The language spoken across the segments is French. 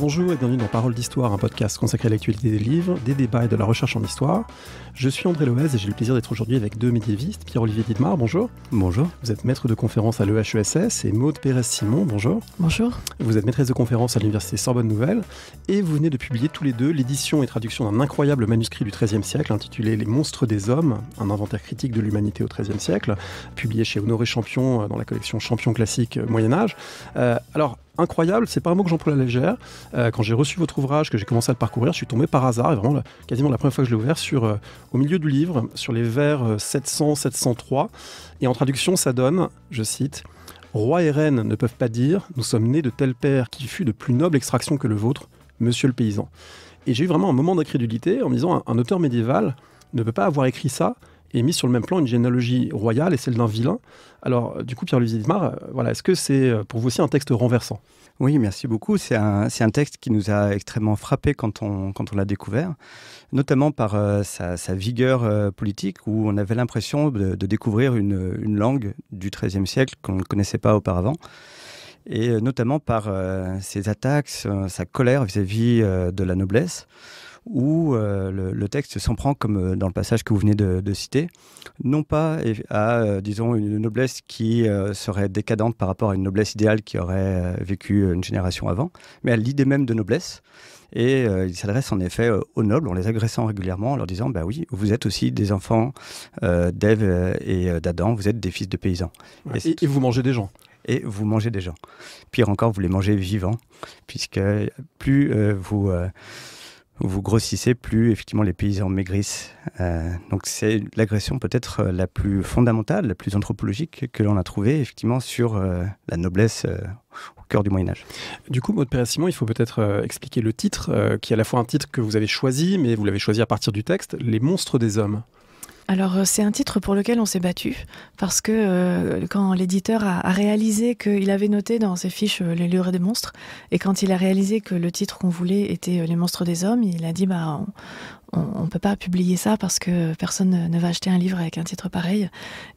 Bonjour et bienvenue dans Parole d'Histoire, un podcast consacré à l'actualité des livres, des débats et de la recherche en histoire. Je suis André Loez et j'ai le plaisir d'être aujourd'hui avec deux médiévistes. Pierre-Olivier Dietmar, bonjour. Bonjour. Vous êtes maître de conférence à l'EHESS et Maude Pérez-Simon, bonjour. Bonjour. Vous êtes maîtresse de conférence à l'université Sorbonne Nouvelle et vous venez de publier tous les deux l'édition et traduction d'un incroyable manuscrit du XIIIe siècle intitulé « Les monstres des hommes, un inventaire critique de l'humanité au XIIIe siècle », publié chez Honoré Champion dans la collection Champion classique Moyen-Âge. Alors, incroyable, c'est pas un mot que j'emploie à la légère. Quand j'ai reçu votre ouvrage, que j'ai commencé à le parcourir, je suis tombé par hasard, et vraiment quasiment la première fois que je l'ai ouvert, au milieu du livre, sur les vers 700-703. Et en traduction, ça donne, je cite, « Roi et reine ne peuvent pas dire, nous sommes nés de tel père qui fut de plus noble extraction que le vôtre, monsieur le paysan. » Et j'ai eu vraiment un moment d'incrédulité en me disant, un auteur médiéval ne peut pas avoir écrit ça et mis sur le même plan une généalogie royale et celle d'un vilain. Alors, du coup, Pierre-Olivier Dietmar, voilà, est-ce que c'est pour vous aussi un texte renversant ? Oui, merci beaucoup. C'est un texte qui nous a extrêmement frappé quand on l'a découvert, notamment par sa vigueur politique, où on avait l'impression de découvrir une langue du XIIIe siècle qu'on ne connaissait pas auparavant, et notamment par ses attaques, sa colère vis-à-vis de la noblesse, où le texte s'en prend, comme dans le passage que vous venez de citer, non pas à, disons, une noblesse qui serait décadente par rapport à une noblesse idéale qui aurait vécu une génération avant, mais à l'idée même de noblesse. Et il s'adresse en effet aux nobles en les agressant régulièrement, en leur disant « Bah oui, vous êtes aussi des enfants d'Ève et d'Adam, vous êtes des fils de paysans. » Et vous mangez des gens. Et vous mangez des gens. Pire encore, vous les mangez vivants, puisque plus vous grossissez, plus effectivement les paysans maigrissent. Donc c'est l'agression peut-être la plus fondamentale, la plus anthropologique que l'on a trouvée effectivement sur la noblesse au cœur du Moyen-Âge. Du coup, Maude Pérez-Simon, il faut peut-être expliquer le titre, qui est à la fois un titre que vous avez choisi, mais vous l'avez choisi à partir du texte, « Les monstres des hommes ». Alors c'est un titre pour lequel on s'est battu parce que quand l'éditeur a réalisé qu'il avait noté dans ses fiches les livres des monstres et quand il a réalisé que le titre qu'on voulait était les monstres des hommes, il a dit on peut pas publier ça parce que personne ne va acheter un livre avec un titre pareil,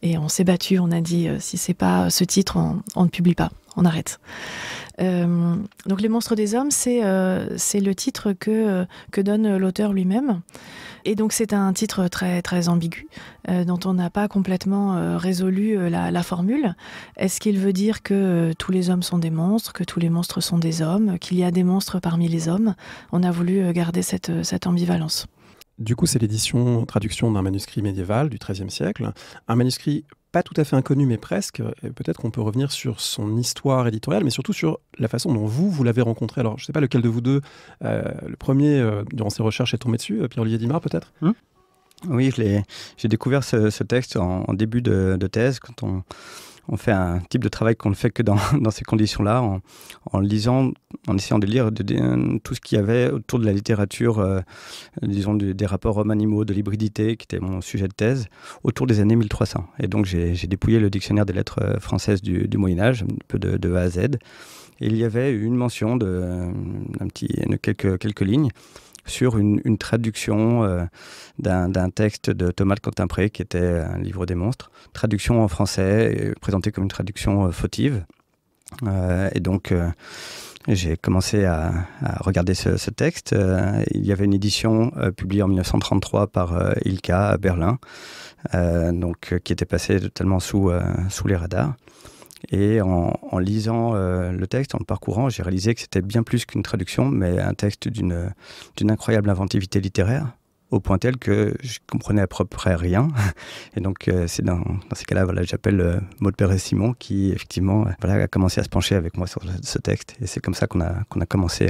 et on s'est battu, on a dit si c'est pas ce titre on ne publie pas, on arrête. Donc les monstres des hommes, c'est le titre que donne l'auteur lui-même. Et donc c'est un titre très, très ambigu, dont on n'a pas complètement résolu la formule. Est-ce qu'il veut dire que tous les hommes sont des monstres, que tous les monstres sont des hommes, qu'il y a des monstres parmi les hommes ? On a voulu garder cette ambivalence. Du coup, c'est traduction d'un manuscrit médiéval du XIIIe siècle, un manuscrit pas tout à fait inconnu, mais presque. Et peut-être qu'on peut revenir sur son histoire éditoriale, mais surtout sur la façon dont vous l'avez rencontré. Alors, je ne sais pas lequel de vous deux, le premier, durant ses recherches, est tombé dessus. Pierre-Olivier Dietmar, peut-être ? Oui, j'ai découvert ce texte en début de thèse, quand on fait un type de travail qu'on ne fait que dans ces conditions-là, en lisant, en essayant de lire tout ce qu'il y avait autour de la littérature, disons des rapports hommes-animaux, de l'hybridité, qui était mon sujet de thèse, autour des années 1300. Et donc j'ai dépouillé le dictionnaire des lettres françaises du Moyen-Âge, un peu de A à Z. Et il y avait une mention quelques lignes sur une traduction d'un texte de Thomas de Cantimpré, qui était un livre des monstres, traduction en français, présentée comme une traduction fautive. Et donc, j'ai commencé à regarder ce texte. Il y avait une édition publiée en 1933 par Ilka à Berlin, qui était passée totalement sous les radars. Et en lisant le texte, en le parcourant, j'ai réalisé que c'était bien plus qu'une traduction, mais un texte d'une incroyable inventivité littéraire, au point tel que je comprenais à peu près rien. Et donc, c'est dans ces cas-là, j'appelle Maude Pérez-Simon, qui effectivement a commencé à se pencher avec moi sur ce texte. Et c'est comme ça qu'on a commencé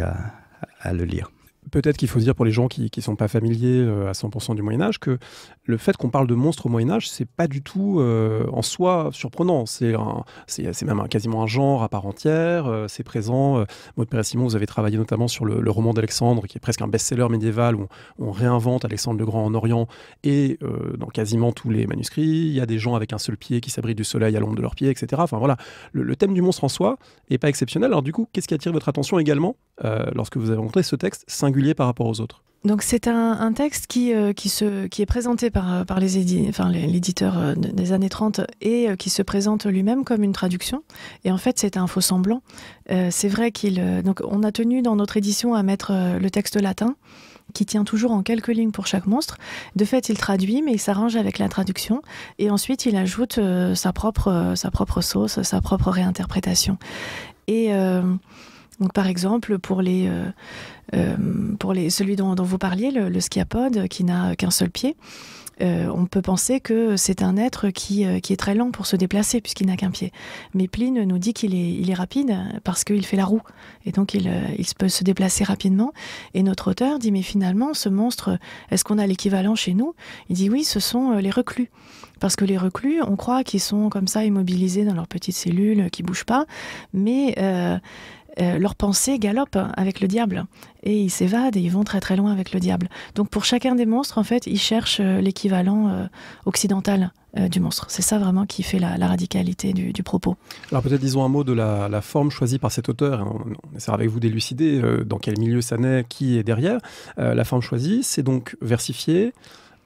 à le lire. Peut-être qu'il faut dire pour les gens qui ne sont pas familiers à 100% du Moyen-Âge que le fait qu'on parle de monstres au Moyen-Âge, c'est pas du tout en soi surprenant. C'est même quasiment un genre à part entière. C'est présent. Maude Pérez-Simon, vous avez travaillé notamment sur le roman d'Alexandre, qui est presque un best-seller médiéval où on réinvente Alexandre le Grand en Orient, et dans quasiment tous les manuscrits, il y a des gens avec un seul pied qui s'abritent du soleil à l'ombre de leurs pieds, etc. Enfin voilà, le thème du monstre en soi n'est pas exceptionnel. Alors du coup, qu'est-ce qui attire votre attention également lorsque vous avez rencontré ce texte singulier par rapport aux autres ? Donc c'est un texte qui est présenté par l'éditeur des années 30 et qui se présente lui-même comme une traduction. Et en fait, c'est un faux semblant. C'est vrai donc on a tenu dans notre édition à mettre le texte latin, qui tient toujours en quelques lignes pour chaque monstre. De fait, il traduit, mais il s'arrange avec la traduction. Et ensuite, il ajoute sa propre sauce, sa propre réinterprétation. Et donc, par exemple, pour celui dont vous parliez, le sciapode, qui n'a qu'un seul pied, on peut penser que c'est un être qui est très lent pour se déplacer puisqu'il n'a qu'un pied. Mais Pline nous dit qu'il est rapide parce qu'il fait la roue. Et donc il peut se déplacer rapidement. Et notre auteur dit, mais finalement, ce monstre, est-ce qu'on a l'équivalent chez nous? Il dit oui, ce sont les reclus. Parce que les reclus, on croit qu'ils sont comme ça immobilisés dans leurs petites cellules, qui ne bougent pas. Mais leurs pensées galopent avec le diable et ils s'évadent et ils vont très très loin avec le diable. Donc pour chacun des monstres, en fait, ils cherchent l'équivalent occidental du monstre. C'est ça vraiment qui fait la radicalité du propos. Alors peut-être disons un mot de la forme choisie par cet auteur. On essaiera avec vous d'élucider dans quel milieu ça naît, qui est derrière. La forme choisie, c'est donc versifié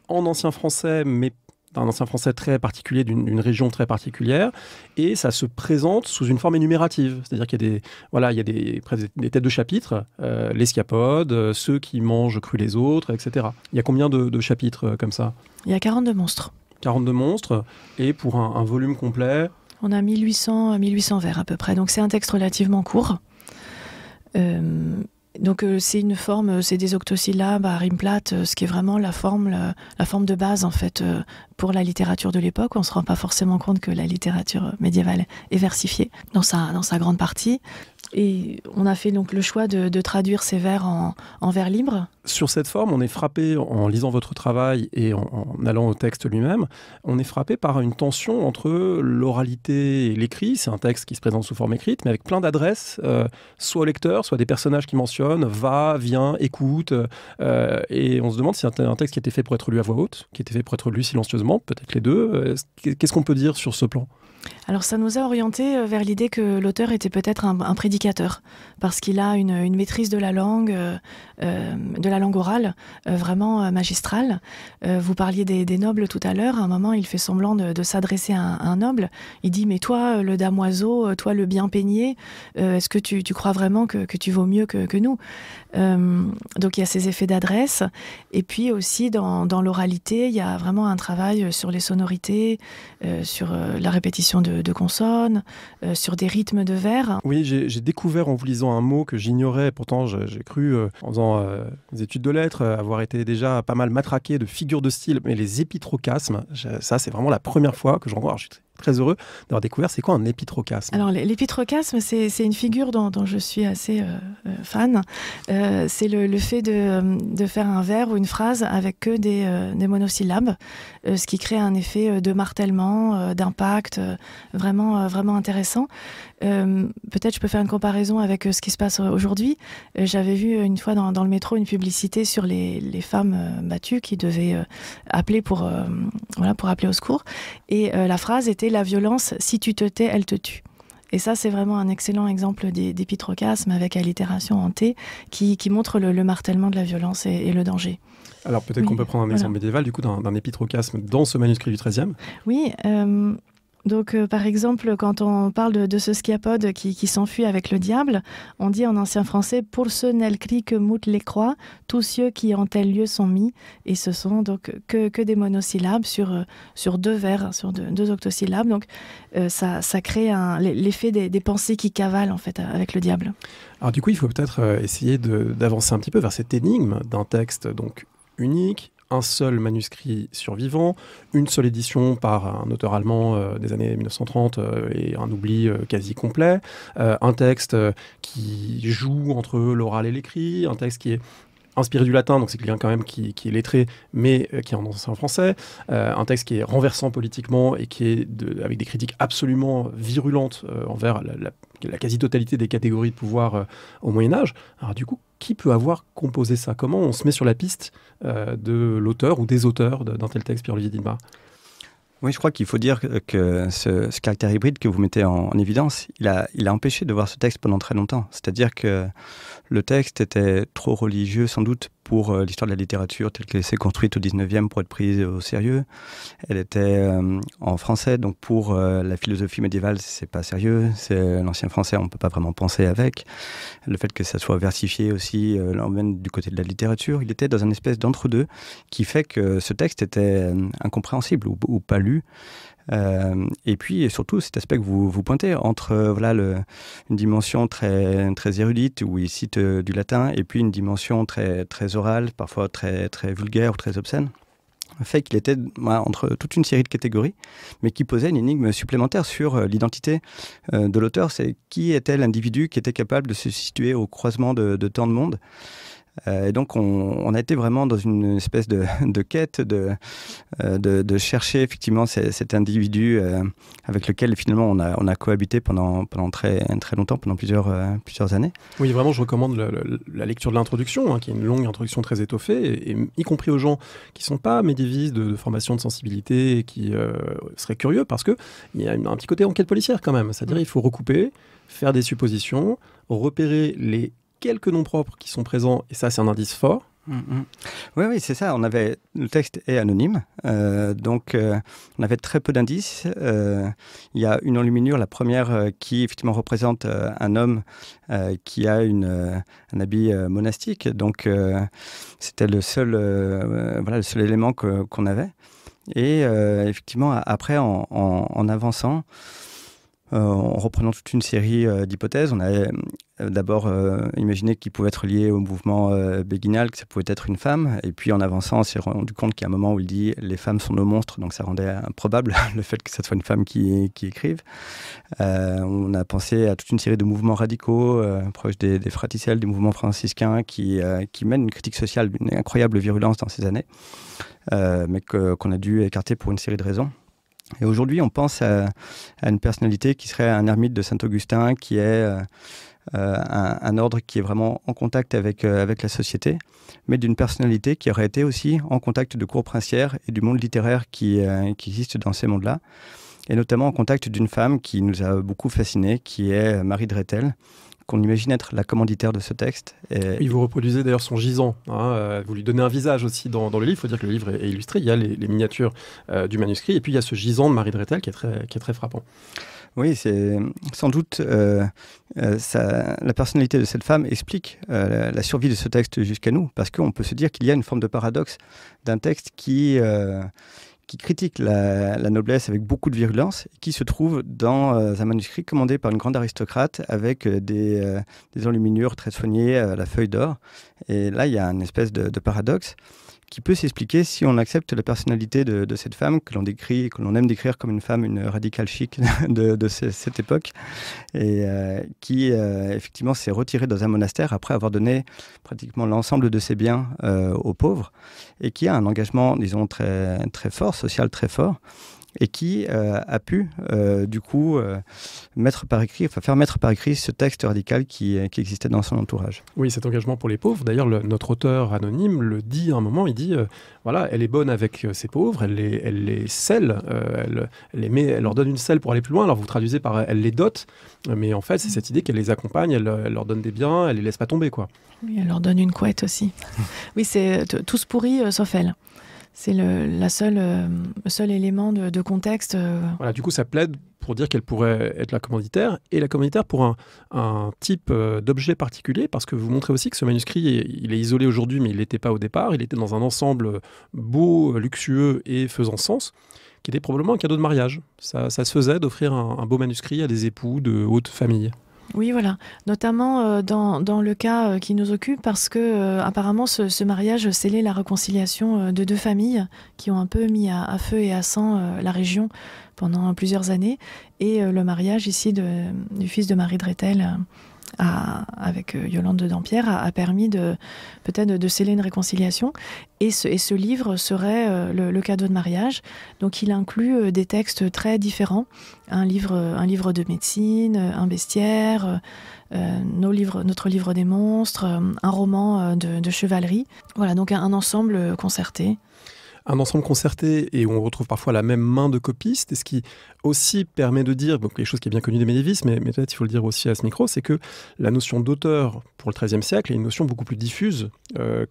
en ancien français, mais un ancien français très particulier, d'une région très particulière, et ça se présente sous une forme énumérative. C'est-à-dire qu'il y a des têtes de chapitres, les sciapodes, ceux qui mangent cru les autres, etc. Il y a combien de chapitres comme ça? Il y a 42 monstres. 42 monstres, et pour un volume complet? On a 1800 vers à peu près, donc c'est un texte relativement court. Donc c'est une forme, c'est des octosyllabes à rime plate, ce qui est vraiment la forme de base en fait pour la littérature de l'époque. On ne se rend pas forcément compte que la littérature médiévale est versifiée dans sa grande partie. Et on a fait donc le choix de traduire ces vers en vers libres. Sur cette forme, on est frappé, en lisant votre travail et en allant au texte lui-même, on est frappé par une tension entre l'oralité et l'écrit. C'est un texte qui se présente sous forme écrite, mais avec plein d'adresses, soit au lecteur, soit des personnages qui mentionnent, va, vient, écoute. Et on se demande si c'est un texte qui a été fait pour être lu à voix haute, qui a été fait pour être lu silencieusement, peut-être les deux. Qu'est-ce qu'on peut dire sur ce plan ? Alors ça nous a orientés vers l'idée que l'auteur était peut-être un prédicateur, parce qu'il a une maîtrise de la langue orale, vraiment magistrale. Vous parliez des nobles tout à l'heure, à un moment il fait semblant de s'adresser à un noble, il dit « mais toi le damoiseau, toi le bien peigné, est-ce que tu crois vraiment que tu vaux mieux que nous ?» Donc il y a ces effets d'adresse, et puis aussi dans l'oralité, il y a vraiment un travail sur les sonorités, sur la répétition de consonnes, sur des rythmes de vers. Oui, j'ai découvert en vous lisant un mot que j'ignorais, pourtant j'ai cru, en faisant des études de lettres, avoir été déjà pas mal matraqué de figures de style, mais les épitrocasmes, ça c'est vraiment la première fois que j'en vois. Alors, je suis très heureux d'avoir découvert c'est quoi un épitrocasme. Alors l'épitrocasme, c'est une figure dont je suis assez fan. C'est le fait de faire un vers ou une phrase avec que des monosyllabes, ce qui crée un effet de martèlement, d'impact, vraiment intéressant. Peut-être je peux faire une comparaison avec ce qui se passe aujourd'hui. J'avais vu une fois dans le métro une publicité sur les femmes battues qui devaient appeler pour appeler au secours. Et la phrase était « La violence, si tu te tais, elle te tue ». Et ça, c'est vraiment un excellent exemple d'épitrocasme avec allitération en T qui montre le martèlement de la violence et le danger. Alors peut-être qu'on peut prendre un exemple médiéval du coup d'un épitrocasme dans ce manuscrit du XIIIe. Oui, donc par exemple, quand on parle de ce sciapode qui s'enfuit avec le diable, on dit en ancien français « Pour ceux nel cri que moute les croix, tous ceux qui en tel lieu sont mis ». Et ce sont donc que des monosyllabes sur deux vers, sur deux octosyllabes. Donc ça crée l'effet des pensées qui cavalent en fait avec le diable. Alors du coup, il faut peut-être essayer d'avancer un petit peu vers cette énigme d'un texte donc unique, un seul manuscrit survivant, une seule édition par un auteur allemand des années 1930 et un oubli quasi complet, un texte qui joue entre l'oral et l'écrit, un texte qui est inspiré du latin, donc c'est quelqu'un quand même qui est lettré, mais qui est en ancien français, un texte qui est renversant politiquement et qui est avec des critiques absolument virulentes envers la quasi-totalité des catégories de pouvoir au Moyen-Âge. Alors du coup, qui peut avoir composé ça? Comment on se met sur la piste de l'auteur ou des auteurs d'un tel texte, Pierre-Olivier Dinbar? Oui, je crois qu'il faut dire que ce caractère hybride que vous mettez en évidence, il a empêché de voir ce texte pendant très longtemps. C'est-à-dire que le texte était trop religieux, sans doute pour l'histoire de la littérature telle qu'elle s'est construite au 19e pour être prise au sérieux. Elle était en français, donc pour la philosophie médiévale, c'est pas sérieux. C'est l'ancien français, on peut pas vraiment penser avec. Le fait que ça soit versifié aussi l'emmène du côté de la littérature. Il était dans une espèce d'entre-deux qui fait que ce texte était incompréhensible ou pas lu. Et puis surtout cet aspect que vous pointez entre une dimension très, très érudite où il cite du latin et puis une dimension très, très orale, parfois très, très vulgaire ou très obscène, fait qu'il était entre toute une série de catégories, mais qui posait une énigme supplémentaire sur l'identité de l'auteur. C'est qui était l'individu qui était capable de se situer au croisement de tant de monde. Et donc on a été vraiment dans une espèce de quête de chercher effectivement cet individu avec lequel finalement on a cohabité pendant très, très longtemps, pendant plusieurs années. Oui, vraiment, je recommande la lecture de l'introduction, qui est une longue introduction très étoffée, et y compris aux gens qui ne sont pas médiévistes de formation de sensibilité et qui seraient curieux, parce qu'il y a un petit côté enquête policière quand même. C'est-à-dire il faut recouper, faire des suppositions, repérer les quelques noms propres qui sont présents, et ça c'est un indice fort. Oui, c'est ça. Le texte est anonyme, donc on avait très peu d'indices. Il y a une enluminure, la première, qui effectivement représente un homme qui a un habit monastique. Donc c'était le seul élément qu'on avait. Et effectivement, après, en avançant, en reprenant toute une série d'hypothèses, on a d'abord imaginé qu'il pouvait être lié au mouvement béguinal, que ça pouvait être une femme. Et puis en avançant, on s'est rendu compte qu'il y a un moment où il dit « les femmes sont nos monstres », donc ça rendait improbable le fait que ce soit une femme qui écrive. On a pensé à toute une série de mouvements radicaux, proches des fraticelles, du mouvement franciscain, qui mènent une critique sociale d'une incroyable virulence dans ces années, mais qu'on a dû écarter pour une série de raisons. Et aujourd'hui, on pense à une personnalité qui serait un ermite de Saint-Augustin, qui est un ordre qui est vraiment en contact avec la société, mais d'une personnalité qui aurait été aussi en contact de cour princière et du monde littéraire qui existe dans ces mondes-là, et notamment en contact d'une femme qui nous a beaucoup fascinés, qui est Marie de Rethel, qu'on imagine être la commanditaire de ce texte. Oui, vous reproduisez d'ailleurs son gisant. Vous lui donnez un visage aussi dans le livre. Il faut dire que le livre est illustré. Il y a les miniatures du manuscrit. Et puis il y a ce gisant de Marie de Rethel qui est très frappant. Oui, c'est sans doute la personnalité de cette femme explique la survie de ce texte jusqu'à nous. Parce qu'on peut se dire qu'il y a une forme de paradoxe d'un texte qui critique la noblesse avec beaucoup de virulence, et qui se trouve dans un manuscrit commandé par une grande aristocrate avec des enluminures très soignées à la feuille d'or. Et là, il y a une espèce de paradoxe qui peut s'expliquer si on accepte la personnalité de cette femme que l'on aime décrire comme une radicale chic de cette époque, et qui effectivement s'est retirée dans un monastère après avoir donné pratiquement l'ensemble de ses biens aux pauvres, et qui a un engagement, disons, très, très fort, social très fort, et qui a pu, du coup, faire mettre par écrit ce texte radical qui existait dans son entourage. Oui, cet engagement pour les pauvres. D'ailleurs, notre auteur anonyme le dit à un moment, il dit, voilà, elle est bonne avec ses pauvres, elle les scelle, elle leur donne une selle pour aller plus loin. Alors vous traduisez par elle les dote, mais en fait, c'est cette idée qu'elle les accompagne, elle leur donne des biens, elle les laisse pas tomber, quoi. Oui, elle leur donne une couette aussi. Oui, c'est tous pourris sauf elle. C'est le seul élément de contexte. Voilà, du coup, ça plaide pour dire qu'elle pourrait être la commanditaire, et la commanditaire pour un type d'objet particulier, parce que vous montrez aussi que ce manuscrit, il est isolé aujourd'hui, mais il n'était pas au départ. Il était dans un ensemble beau, luxueux et faisant sens, qui était probablement un cadeau de mariage. Ça se faisait d'offrir un beau manuscrit à des époux de haute famille. Oui, voilà. Notamment dans le cas qui nous occupe, parce que apparemment ce mariage scellait la réconciliation de deux familles qui ont un peu mis à feu et à sang la région pendant plusieurs années. Et le mariage ici du fils de Marie de Rethel avec Yolande de Dampierre a permis peut-être de sceller une réconciliation. Et ce livre serait le cadeau de mariage. Donc il inclut des textes très différents. Un livre de médecine, un bestiaire, notre livre des monstres, un roman de chevalerie. Voilà, donc un ensemble concerté. un ensemble concerté et où on retrouve parfois la même main de copiste, et ce qui aussi permet de dire, donc quelque chose qui est bien connu des médiévistes, mais peut-être il faut le dire aussi à ce micro, c'est que la notion d'auteur pour le XIIIe siècle est une notion beaucoup plus diffuse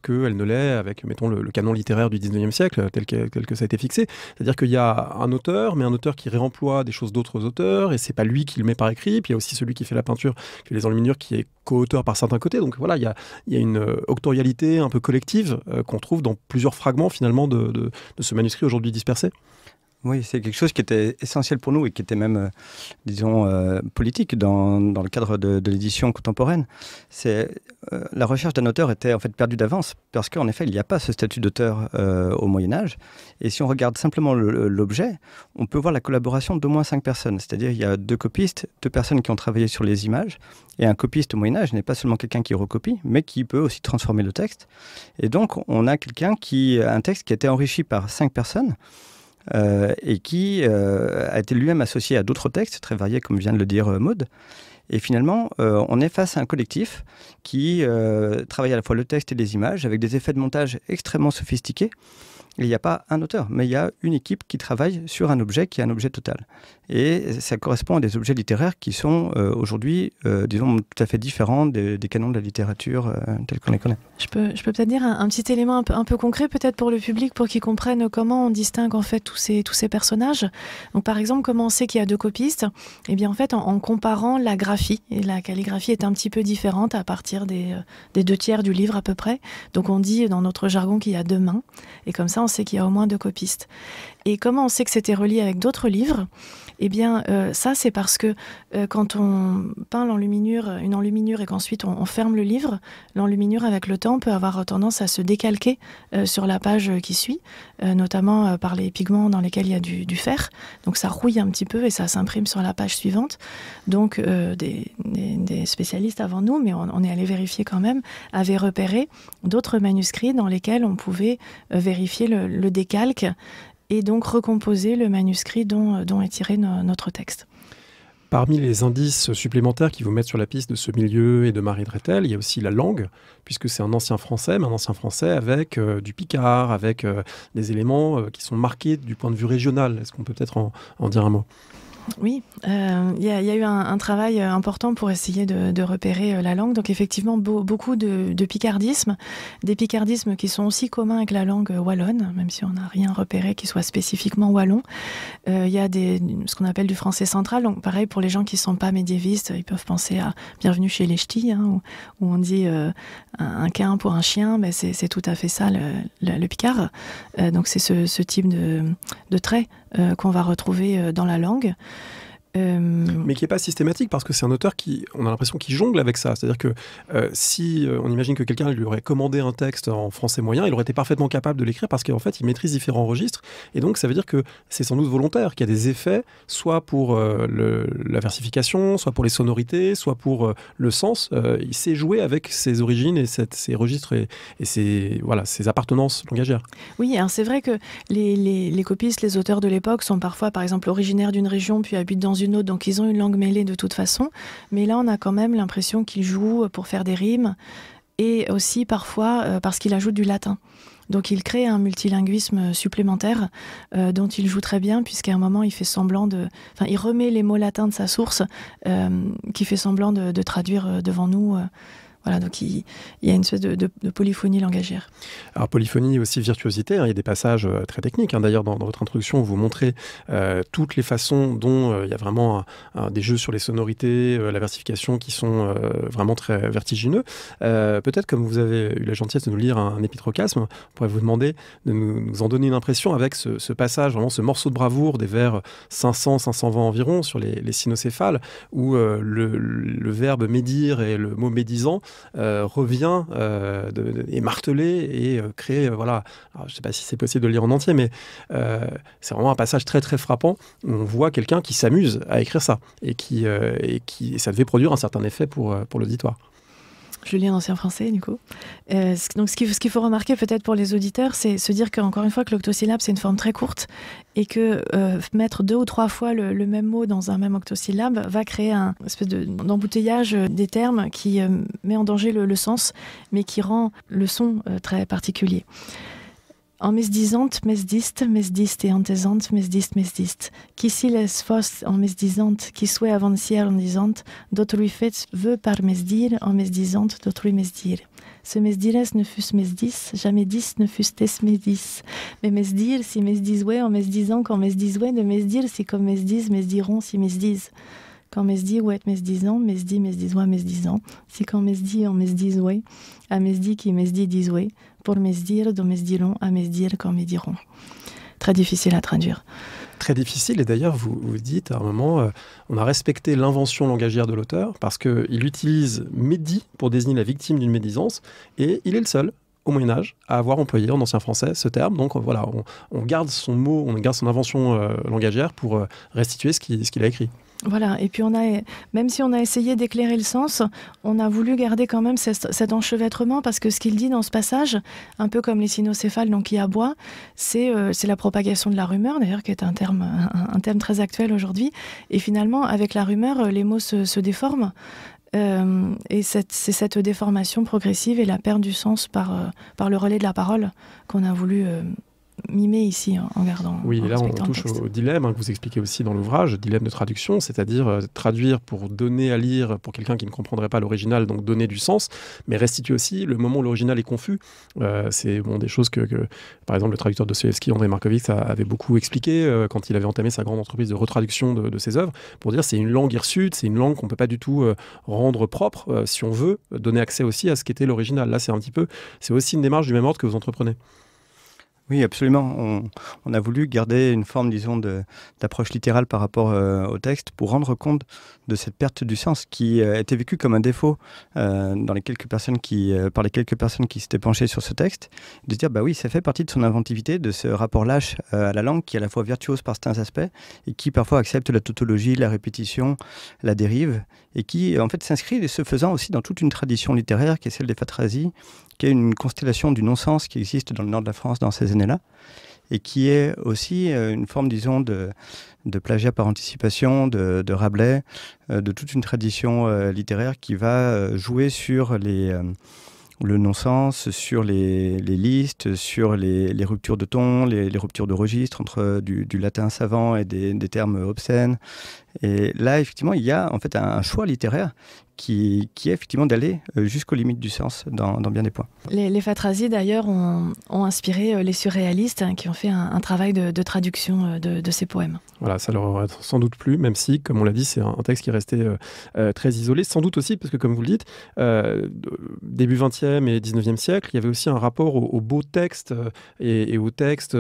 qu'elle ne l'est avec, mettons, le canon littéraire du XIXe siècle, tel que ça a été fixé. C'est-à-dire qu'il y a un auteur, mais un auteur qui réemploie des choses d'autres auteurs, et c'est pas lui qui le met par écrit, puis il y a aussi celui qui fait la peinture, qui fait les enluminures, qui est co-auteur par certains côtés. Donc voilà, il y a une autorialité un peu collective qu'on trouve dans plusieurs fragments finalement de ce manuscrit aujourd'hui dispersé. Oui, c'est quelque chose qui était essentiel pour nous et qui était même, disons, politique dans le cadre de l'édition contemporaine. La recherche d'un auteur était en fait perdue d'avance parce qu'en effet, il n'y a pas ce statut d'auteur au Moyen-Âge. Et si on regarde simplement l'objet, on peut voir la collaboration d'au moins 5 personnes. C'est-à-dire il y a 2 copistes, 2 personnes qui ont travaillé sur les images. Et un copiste au Moyen-Âge n'est pas seulement quelqu'un qui recopie, mais qui peut aussi transformer le texte. Et donc, on a un texte qui a été enrichi par 5 personnes. Et qui a été lui-même associé à d'autres textes très variés, comme vient de le dire Maud. Et finalement, on est face à un collectif qui travaille à la fois le texte et les images, avec des effets de montage extrêmement sophistiqués. Et il n'y a pas un auteur, mais il y a une équipe qui travaille sur un objet qui est un objet total. Et ça correspond à des objets littéraires qui sont aujourd'hui, disons, tout à fait différents des canons de la littérature tels qu'on les connaît. Je peux peut-être dire un petit élément un peu concret peut-être pour le public, pour qu'ils comprennent comment on distingue en fait tous ces personnages. Donc par exemple, comment on sait qu'il y a 2 copistes? Eh bien en fait, en comparant la graphie, et la calligraphie est un petit peu différente à partir des 2 tiers du livre à peu près. Donc on dit dans notre jargon qu'il y a 2 mains, et comme ça on sait qu'il y a au moins 2 copistes. Et comment on sait que c'était relié avec d'autres livres? Eh bien, ça, c'est parce que quand on peint une enluminure et qu'ensuite on ferme le livre, l'enluminure, avec le temps, peut avoir tendance à se décalquer sur la page qui suit, notamment par les pigments dans lesquels il y a du fer. Donc, ça rouille un petit peu et ça s'imprime sur la page suivante. Donc, des spécialistes avant nous, mais on est allé vérifier quand même, avaient repéré d'autres manuscrits dans lesquels on pouvait vérifier le décalque et donc recomposer le manuscrit dont est tiré notre texte. Parmi les indices supplémentaires qui vous mettent sur la piste de ce milieu et de Marie de Rethel, il y a aussi la langue, puisque c'est un ancien français, mais un ancien français avec du picard, avec des éléments qui sont marqués du point de vue régional. Est-ce qu'on peut peut-être en dire un mot ? Oui, y a eu un travail important pour essayer de repérer la langue. Donc effectivement, beaucoup de picardismes, des picardismes qui sont aussi communs avec la langue wallonne, même si on n'a rien repéré qui soit spécifiquement wallon. Il y a ce qu'on appelle du français central. Donc pareil, pour les gens qui ne sont pas médiévistes, ils peuvent penser à Bienvenue chez les Ch'tis, où on dit un quin pour un chien, mais c'est tout à fait ça le picard. Donc c'est ce type de trait qu'on va retrouver dans la langue. Mais qui n'est pas systématique, parce que c'est un auteur on a l'impression qu'il jongle avec ça. C'est-à-dire que si on imagine que quelqu'un lui aurait commandé un texte en français moyen, il aurait été parfaitement capable de l'écrire parce qu'en fait, il maîtrise différents registres. Et donc, ça veut dire que c'est sans doute volontaire, qu'il y a des effets, soit pour la versification, soit pour les sonorités, soit pour le sens. Il sait jouer avec ses origines et ses registres et ses appartenances langagières. Oui, alors c'est vrai que les copistes, les auteurs de l'époque sont parfois, par exemple, originaires d'une région puis habitent dans une autre, donc ils ont une langue mêlée de toute façon, mais là on a quand même l'impression qu'ils jouent pour faire des rimes et aussi parfois parce qu'il ajoute du latin. Donc il crée un multilinguisme supplémentaire dont il joue très bien, puisqu'à un moment il fait semblant il remet les mots latins de sa source qui fait semblant de traduire devant nous. Voilà, donc il y a une espèce de polyphonie langagière. Alors polyphonie et aussi virtuosité, il y a des passages très techniques. D'ailleurs, dans votre introduction, vous montrez toutes les façons dont il y a vraiment des jeux sur les sonorités, la versification qui sont vraiment très vertigineux. Peut-être, comme vous avez eu la gentillesse de nous lire un épitrocasme, on pourrait vous demander de nous en donner une impression avec ce passage, vraiment ce morceau de bravoure des vers 500-520 environ sur les cynocéphales, où le verbe médire et le mot médisant revient est martelé et crée, voilà. Alors, je ne sais pas si c'est possible de le lire en entier, mais c'est vraiment un passage très très frappant où on voit quelqu'un qui s'amuse à écrire ça et ça devait produire un certain effet pour l'auditoire. Je lis en ancien français, du coup. Donc, ce qu'il faut remarquer peut-être pour les auditeurs, c'est se dire qu'encore une fois que l'octosyllabe, c'est une forme très courte et que mettre 2 ou 3 fois le même mot dans un même octosyllabe va créer un espèce d'embouteillage des termes qui met en danger le sens, mais qui rend le son très particulier. En mesdisant, mesdiste et antésant, mesdiste. Qui si les fos en mesdisant, qui souhait avancier en disant, d'autrui fait veut par mesdire, en mesdisant, d'autrui mesdire. Ce mesdires ne fûs mesdis, jamais dix ne fûs tes mesdis. Mais mesdire, si mesdisoué, en mesdisant, quand mesdisoué, de mesdire, si comme mesdise, mesdiront, si mesdise. Quand mesdi ou être mesdisant, mesdi, mesdisois, mesdisant. Si quand mesdi, en mesdisoué, à mesdi qui mesdi disoué. Pour mesdire, do mesdiront, à mesdire, quand mesdiront. Très difficile à traduire. Très difficile, et d'ailleurs vous dites à un moment, on a respecté l'invention langagière de l'auteur parce qu'il utilise médi pour désigner la victime d'une médisance, et il est le seul au Moyen-Âge à avoir employé en ancien français ce terme. Donc voilà, on garde son mot, on garde son invention langagière pour restituer ce qu'il a écrit. Voilà, et puis même si on a essayé d'éclairer le sens, on a voulu garder quand même cet enchevêtrement, parce que ce qu'il dit dans ce passage, un peu comme les cynocéphales donc qui aboient, c'est la propagation de la rumeur, d'ailleurs, qui est un terme très actuel aujourd'hui. Et finalement, avec la rumeur, les mots se déforment. Et c'est cette déformation progressive et la perte du sens par le relais de la parole qu'on a voulu mimer ici en gardant. Oui, et là on touche au dilemme que vous expliquez aussi dans l'ouvrage, dilemme de traduction, c'est-à-dire traduire pour donner à lire pour quelqu'un qui ne comprendrait pas l'original, donc donner du sens, mais restituer aussi le moment où l'original est confus. C'est des choses que par exemple le traducteur de Dostoïevski, Andrei Markovitch, avait beaucoup expliqué quand il avait entamé sa grande entreprise de retraduction de ses œuvres, pour dire c'est une langue hirsute, c'est une langue qu'on ne peut pas du tout rendre propre si on veut donner accès aussi à ce qu'était l'original. Là c'est aussi une démarche du même ordre que vous entreprenez. Oui, absolument. On a voulu garder une forme, disons, d'approche littérale par rapport au texte pour rendre compte de cette perte du sens qui était vécue comme un défaut par les quelques personnes qui s'étaient penchées sur ce texte, de se dire, bah oui, ça fait partie de son inventivité, de ce rapport lâche à la langue qui est à la fois virtuose par certains aspects et qui parfois accepte la tautologie, la répétition, la dérive, et qui en fait s'inscrit, ce faisant, aussi dans toute une tradition littéraire qui est celle des phatrasies, qui est une constellation du non-sens qui existe dans le nord de la France dans ces années-là, et qui est aussi une forme, disons, de plagiat par anticipation, de Rabelais, de toute une tradition littéraire qui va jouer sur le non-sens, sur les listes, sur les ruptures de ton, les ruptures de registre entre du latin savant et des termes obscènes. Et là, effectivement, il y a en fait un choix littéraire qui est effectivement d'aller jusqu'aux limites du sens dans bien des points. Les phatrasies, d'ailleurs, ont inspiré les surréalistes qui ont fait un travail de traduction de ces poèmes. Voilà, ça leur aurait sans doute plu, même si, comme on l'a dit, c'est un texte qui est resté très isolé. Sans doute aussi, parce que comme vous le dites, début 20e et 19e siècle, il y avait aussi un rapport aux beaux textes et aux textes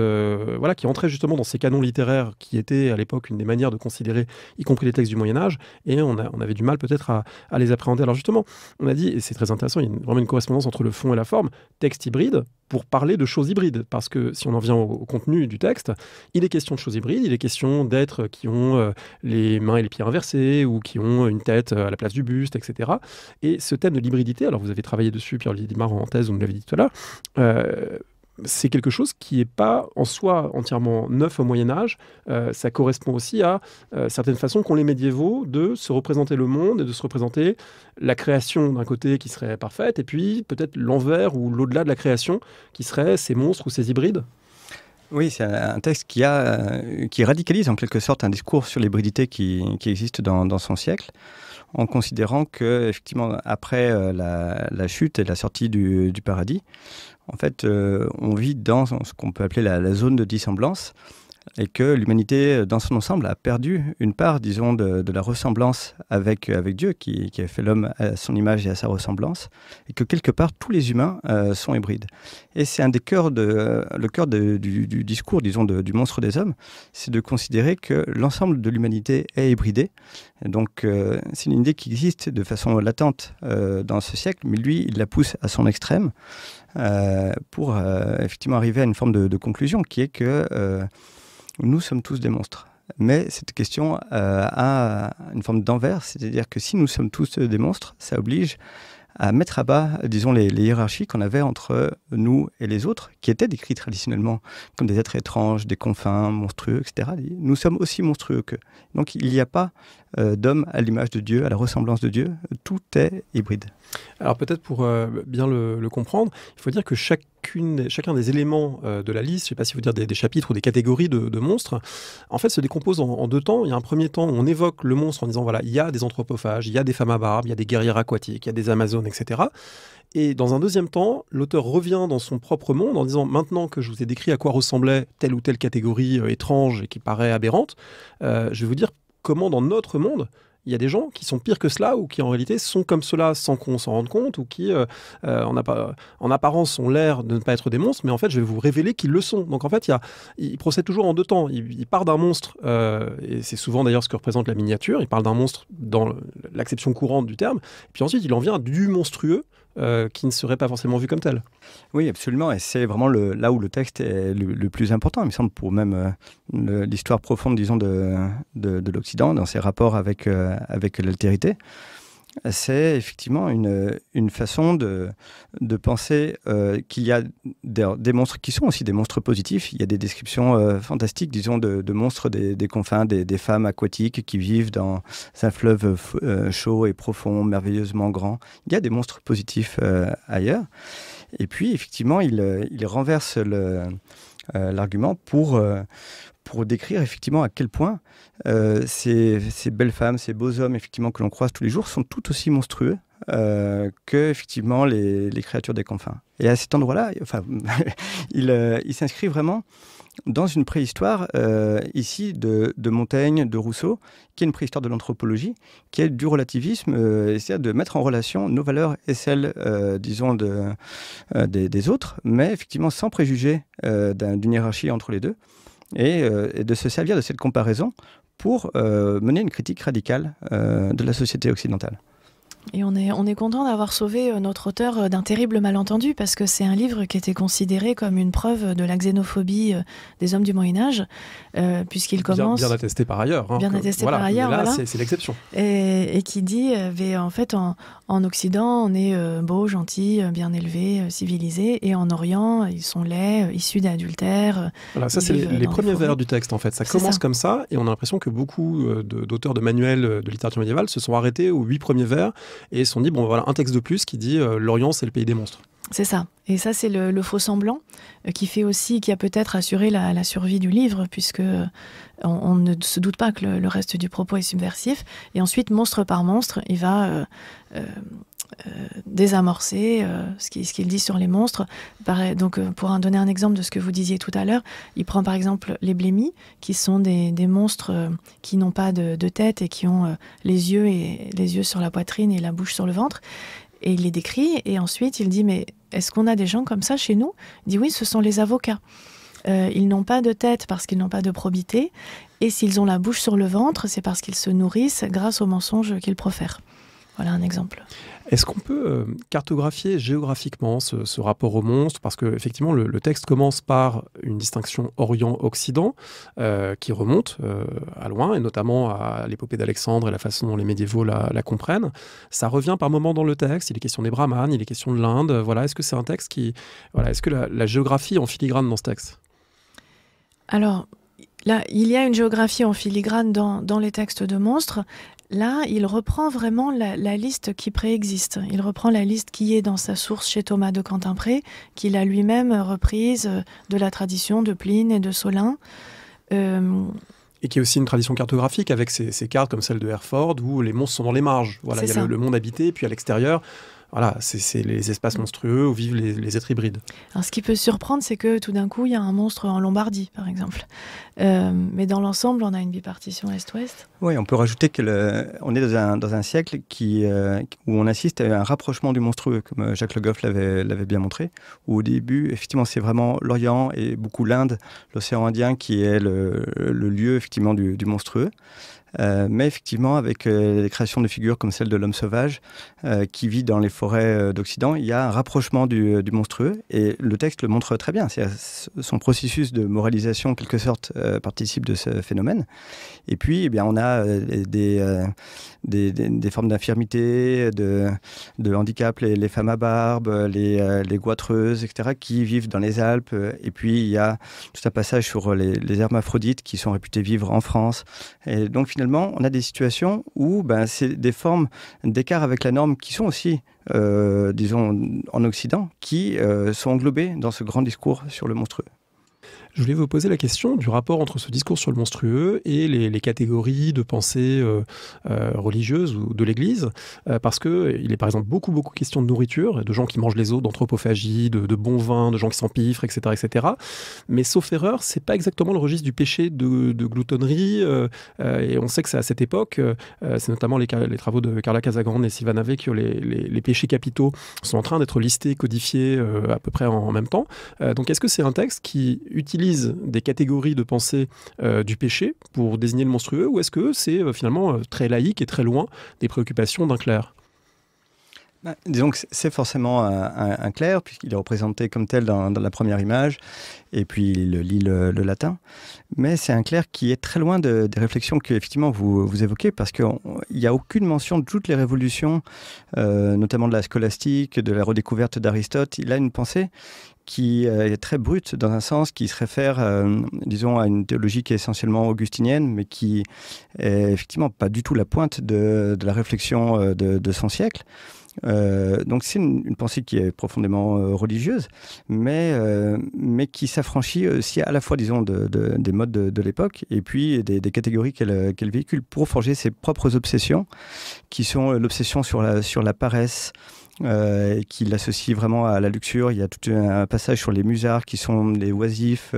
qui entraient justement dans ces canons littéraires qui étaient à l'époque une des manières de considérer, y compris les textes du Moyen-Âge, et on avait du mal peut-être à les appréhender. Alors justement, on a dit, et c'est très intéressant, il y a vraiment une correspondance entre le fond et la forme, texte hybride, pour parler de choses hybrides, parce que si on en vient au contenu du texte, il est question de choses hybrides, il est question d'êtres qui ont les mains et les pieds inversés, ou qui ont une tête à la place du buste, etc. Et ce thème de l'hybridité, alors vous avez travaillé dessus, Pierre-Olivier Dimard, en thèse, vous nous l'avez dit tout à l'heure, c'est quelque chose qui n'est pas en soi entièrement neuf au Moyen-Âge. Ça correspond aussi à certaines façons qu'ont les médiévaux de se représenter le monde et de se représenter la création d'un côté qui serait parfaite, et puis peut-être l'envers ou l'au-delà de la création qui serait ces monstres ou ces hybrides. Oui, c'est un texte qui radicalise en quelque sorte un discours sur l'hybridité qui existe dans son siècle, en considérant que, effectivement, après la chute et la sortie du paradis, en fait, on vit dans ce qu'on peut appeler la zone de dissemblance, et que l'humanité, dans son ensemble, a perdu une part, disons, de la ressemblance avec Dieu, qui a fait l'homme à son image et à sa ressemblance, et que quelque part, tous les humains sont hybrides. Et c'est un des cœurs du discours, disons, du monstre des hommes, c'est de considérer que l'ensemble de l'humanité est hybridée. Donc, c'est une idée qui existe de façon latente dans ce siècle, mais lui, il la pousse à son extrême pour effectivement arriver à une forme de conclusion, qui est que nous sommes tous des monstres. Mais cette question a une forme d'envers, c'est-à-dire que si nous sommes tous des monstres, ça oblige à mettre à bas, disons, les hiérarchies qu'on avait entre nous et les autres, qui étaient décrits traditionnellement comme des êtres étranges, des confins, monstrueux, etc. Nous sommes aussi monstrueux qu'eux. Donc il n'y a pas d'homme à l'image de Dieu, à la ressemblance de Dieu. Tout est hybride. Alors peut-être pour bien le comprendre, il faut dire que chaque chacun des éléments de la liste, je ne sais pas si vous dire des chapitres ou des catégories de monstres, en fait se décompose en deux temps. Il y a un premier temps où on évoque le monstre en disant voilà, il y a des anthropophages, il y a des femmes à barbe, il y a des guerrières aquatiques, il y a des amazones, etc. Et dans un deuxième temps, l'auteur revient dans son propre monde en disant maintenant que je vous ai décrit à quoi ressemblait telle ou telle catégorie étrange et qui paraît aberrante, je vais vous dire comment dans notre monde, il y a des gens qui sont pires que cela ou qui en réalité sont comme cela sans qu'on s'en rende compte ou qui en apparence ont l'air de ne pas être des monstres, mais en fait je vais vous révéler qu'ils le sont. Donc en fait il procède toujours en deux temps. Il part d'un monstre, et c'est souvent d'ailleurs ce que représente la miniature, il parle d'un monstre dans l'acception courante du terme, et puis ensuite il en vient du monstrueux qui ne serait pas forcément vu comme tel. Oui, absolument, et c'est vraiment là où le texte est le plus important, il me semble, pour même l'histoire profonde, disons, de l'Occident, dans ses rapports avec l'altérité. C'est effectivement une façon de penser qu'il y a des monstres qui sont aussi des monstres positifs. Il y a des descriptions fantastiques, disons, de monstres des confins, des femmes aquatiques qui vivent dans un fleuve chaud et profond, merveilleusement grand. Il y a des monstres positifs ailleurs. Et puis, effectivement, il renverse l'argument pour décrire effectivement à quel point ces belles femmes, ces beaux hommes effectivement que l'on croise tous les jours sont tout aussi monstrueux que effectivement les créatures des confins. Et à cet endroit-là, enfin, il s'inscrit vraiment dans une préhistoire ici de Montaigne, de Rousseau, qui est une préhistoire de l'anthropologie, qui est du relativisme, c'est-à-dire de mettre en relation nos valeurs et celles, disons, des autres, mais effectivement sans préjuger d'une hiérarchie entre les deux. Et de se servir de cette comparaison pour mener une critique radicale de la société occidentale. Et on est content d'avoir sauvé notre auteur d'un terrible malentendu, parce que c'est un livre qui était considéré comme une preuve de la xénophobie des hommes du Moyen-Âge, puisqu'il commence... Bien attesté par ailleurs. Bien attesté par ailleurs, mais là, voilà. c'est l'exception. Et qui dit, en fait, en Occident, on est beau, gentil, bien élevé, civilisé, et en Orient, ils sont laids, issus d'adultère. Voilà, ça, c'est les premiers vers du texte, en fait. Ça commence comme ça, et on a l'impression que beaucoup d'auteurs de manuels de littérature médiévale se sont arrêtés aux 8 premiers vers, et se sont dit, bon voilà, un texte de plus qui dit l'Orient c'est le pays des monstres. C'est ça. Et ça, c'est le faux semblant qui a peut-être assuré la survie du livre, puisque on ne se doute pas que le reste du propos est subversif. Et ensuite, monstre par monstre, il va désamorcer ce qu'il dit sur les monstres. Donc, pour donner un exemple de ce que vous disiez tout à l'heure, il prend par exemple les blémies, qui sont des monstres qui n'ont pas de tête et qui ont les yeux sur la poitrine et la bouche sur le ventre. Et il les décrit, et ensuite il dit, mais est-ce qu'on a des gens comme ça chez nous ? Il dit oui, ce sont les avocats. Ils n'ont pas de tête parce qu'ils n'ont pas de probité, et s'ils ont la bouche sur le ventre, c'est parce qu'ils se nourrissent grâce aux mensonges qu'ils profèrent. Voilà un exemple. Est-ce qu'on peut cartographier géographiquement ce rapport au monstre ? Parce qu'effectivement, le texte commence par une distinction Orient-Occident qui remonte à loin, et notamment à l'épopée d'Alexandre et la façon dont les médiévaux la comprennent. Ça revient par moments dans le texte. Il est question des brahmanes, il est question de l'Inde. Voilà. Est-ce que c'est un texte qui... Voilà. Est-ce que la géographie est en filigrane dans ce texte ? Alors, là, il y a une géographie en filigrane dans les textes de monstres. Là, il reprend vraiment la liste qui préexiste. Il reprend la liste qui est dans sa source chez Thomas de Cantimpré, qu'il a lui-même reprise de la tradition de Pline et de Solin. Et qui est aussi une tradition cartographique avec ces cartes comme celle de Hereford où les monstres sont dans les marges. Voilà, il y a le monde habité, puis à l'extérieur, voilà, c'est les espaces monstrueux où vivent les êtres hybrides. Alors, ce qui peut surprendre, c'est que tout d'un coup, il y a un monstre en Lombardie, par exemple. Mais dans l'ensemble, on a une bipartition Est-Ouest. Oui, on peut rajouter qu'on est dans un siècle où on assiste à un rapprochement du monstrueux, comme Jacques Le Goff l'avait bien montré, où au début, effectivement, c'est vraiment l'Orient et beaucoup l'Inde, l'océan Indien, qui est le lieu, effectivement, du monstrueux. Mais effectivement, avec les créations de figures comme celle de l'homme sauvage qui vit dans les forêts d'Occident, il y a un rapprochement du monstrueux, et le texte le montre très bien. Son processus de moralisation, en quelque sorte, participe de ce phénomène. Et puis, eh bien, on a des formes d'infirmité, de handicap, les femmes à barbe, les goitreuses, etc., qui vivent dans les Alpes. Et puis, il y a tout un passage sur les hermaphrodites qui sont réputés vivre en France. Et donc, finalement, on a des situations où c'est des formes d'écart avec la norme qui sont aussi disons, en Occident, qui sont englobés dans ce grand discours sur le monstrueux. Je voulais vous poser la question du rapport entre ce discours sur le monstrueux et les catégories de pensée religieuse ou de l'Église, parce qu'il est par exemple beaucoup question de nourriture, de gens qui mangent les os, d'anthropophagie, de bons vins, de gens qui s'empiffrent, etc., etc. Mais sauf erreur, c'est pas exactement le registre du péché de gloutonnerie, et on sait que c'est à cette époque, c'est notamment les travaux de Carla Casagrande et Sylvain Navet, que les péchés capitaux sont en train d'être listés, codifiés à peu près en même temps. Donc est-ce que c'est un texte qui utilise des catégories de pensée du péché pour désigner le monstrueux, ou est-ce que c'est finalement très laïque et très loin des préoccupations d'un clerc ? Disons que c'est forcément un clerc, puisqu'il est représenté comme tel dans la première image, et puis il lit le latin. Mais c'est un clerc qui est très loin des réflexions que effectivement vous évoquez, parce qu'il n'y a aucune mention de toutes les révolutions, notamment de la scolastique, de la redécouverte d'Aristote. Il a une pensée qui est très brute, dans un sens qui se réfère, disons, à une théologie qui est essentiellement augustinienne, mais qui est effectivement pas du tout la pointe de la réflexion de son siècle. Donc c'est une pensée qui est profondément religieuse, mais qui s'affranchit aussi à la fois, disons, des modes de l'époque, et puis des catégories qu'elle véhicule pour forger ses propres obsessions, qui sont l'obsession sur la paresse, qui l'associe vraiment à la luxure. Il y a tout un passage sur les musards, qui sont les oisifs,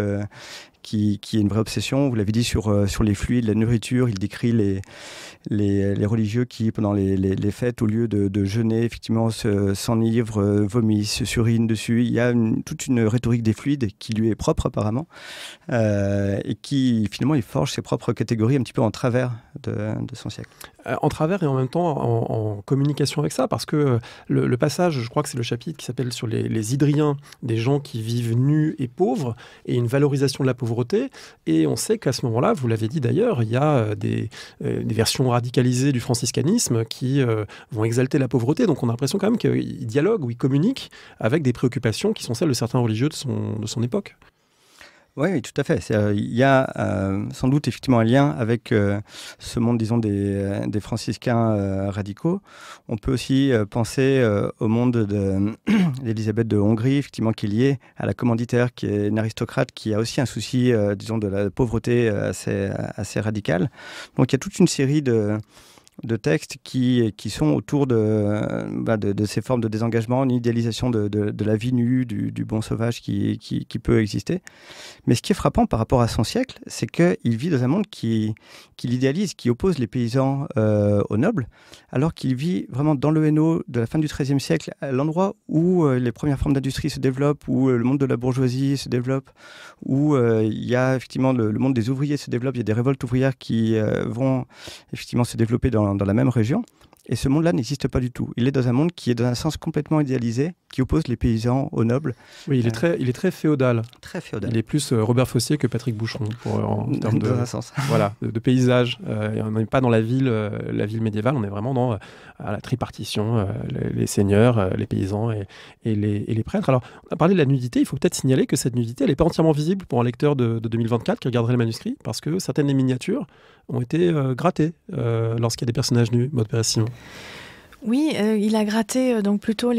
qui est une vraie obsession. Vous l'avez dit sur les fluides, la nourriture. Il décrit les religieux qui, pendant les fêtes, au lieu de jeûner, effectivement, s'enivrent, vomissent, se surinent dessus. Il y a toute une rhétorique des fluides qui lui est propre, apparemment, et qui, finalement, il forge ses propres catégories un petit peu en travers de son siècle. En travers et en même temps en communication avec ça, parce que le passage, je crois que c'est le chapitre qui s'appelle sur les hydriens, des gens qui vivent nus et pauvres, et une valorisation de la pauvreté. Et on sait qu'à ce moment-là, vous l'avez dit d'ailleurs, il y a des versions radicalisées du franciscanisme qui vont exalter la pauvreté. Donc on a l'impression quand même qu'il dialogue ou il communique avec des préoccupations qui sont celles de certains religieux de son époque. Oui, tout à fait. Il y a sans doute effectivement un lien avec ce monde, disons, des franciscains radicaux. On peut aussi penser au monde d'Élisabeth de Hongrie, effectivement, qui est lié à la commanditaire, qui est une aristocrate, qui a aussi un souci, disons, de la pauvreté assez radical. Donc il y a toute une série de textes qui sont autour de ces formes de désengagement, une idéalisation de la vie nue, du bon sauvage qui peut exister. Mais ce qui est frappant par rapport à son siècle, c'est qu'il vit dans un monde qui l'idéalise, qui oppose les paysans aux nobles, alors qu'il vit vraiment dans le Hainaut de la fin du XIIIe siècle, à l'endroit où les premières formes d'industrie se développent, où le monde de la bourgeoisie se développe, où il y a effectivement le monde des ouvriers se développe, il y a des révoltes ouvrières qui vont effectivement se développer dans la même région. Et ce monde-là n'existe pas du tout. Il est dans un monde qui est dans un sens complètement idéalisé, qui oppose les paysans aux nobles. Oui, il est très féodal. Très féodal. Il est plus Robert Fossier que Patrick Boucheron, en termes dans un sens. Voilà, de paysage. On n'est pas dans la ville médiévale, on est vraiment dans la tripartition, les seigneurs, les paysans et les prêtres. Alors, on a parlé de la nudité, il faut peut-être signaler que cette nudité, elle n'est pas entièrement visible pour un lecteur de 2024 qui regarderait le manuscrit, parce que certaines des miniatures ont été grattées lorsqu'il y a des personnages nus, mode Pérez Simon. Oui, il a gratté donc plutôt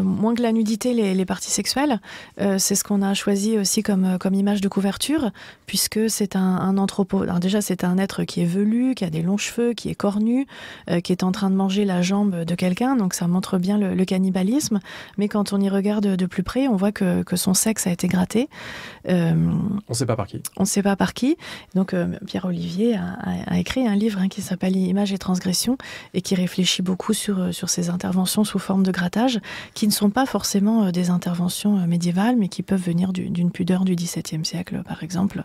moins que la nudité, les parties sexuelles. C'est ce qu'on a choisi aussi comme image de couverture, puisque c'est un anthropo. Alors déjà, c'est un être qui est velu, qui a des longs cheveux, qui est cornu, qui est en train de manger la jambe de quelqu'un. Donc ça montre bien le cannibalisme. Mais quand on y regarde de plus près, on voit que son sexe a été gratté. On ne sait pas par qui. On ne sait pas par qui. Donc Pierre-Olivier a écrit un livre qui s'appelle Images et transgressions et qui réfléchit beaucoup sur ces interventions sous forme de grattage, qui ne sont pas forcément des interventions médiévales, mais qui peuvent venir d'une pudeur du XVIIe siècle, par exemple,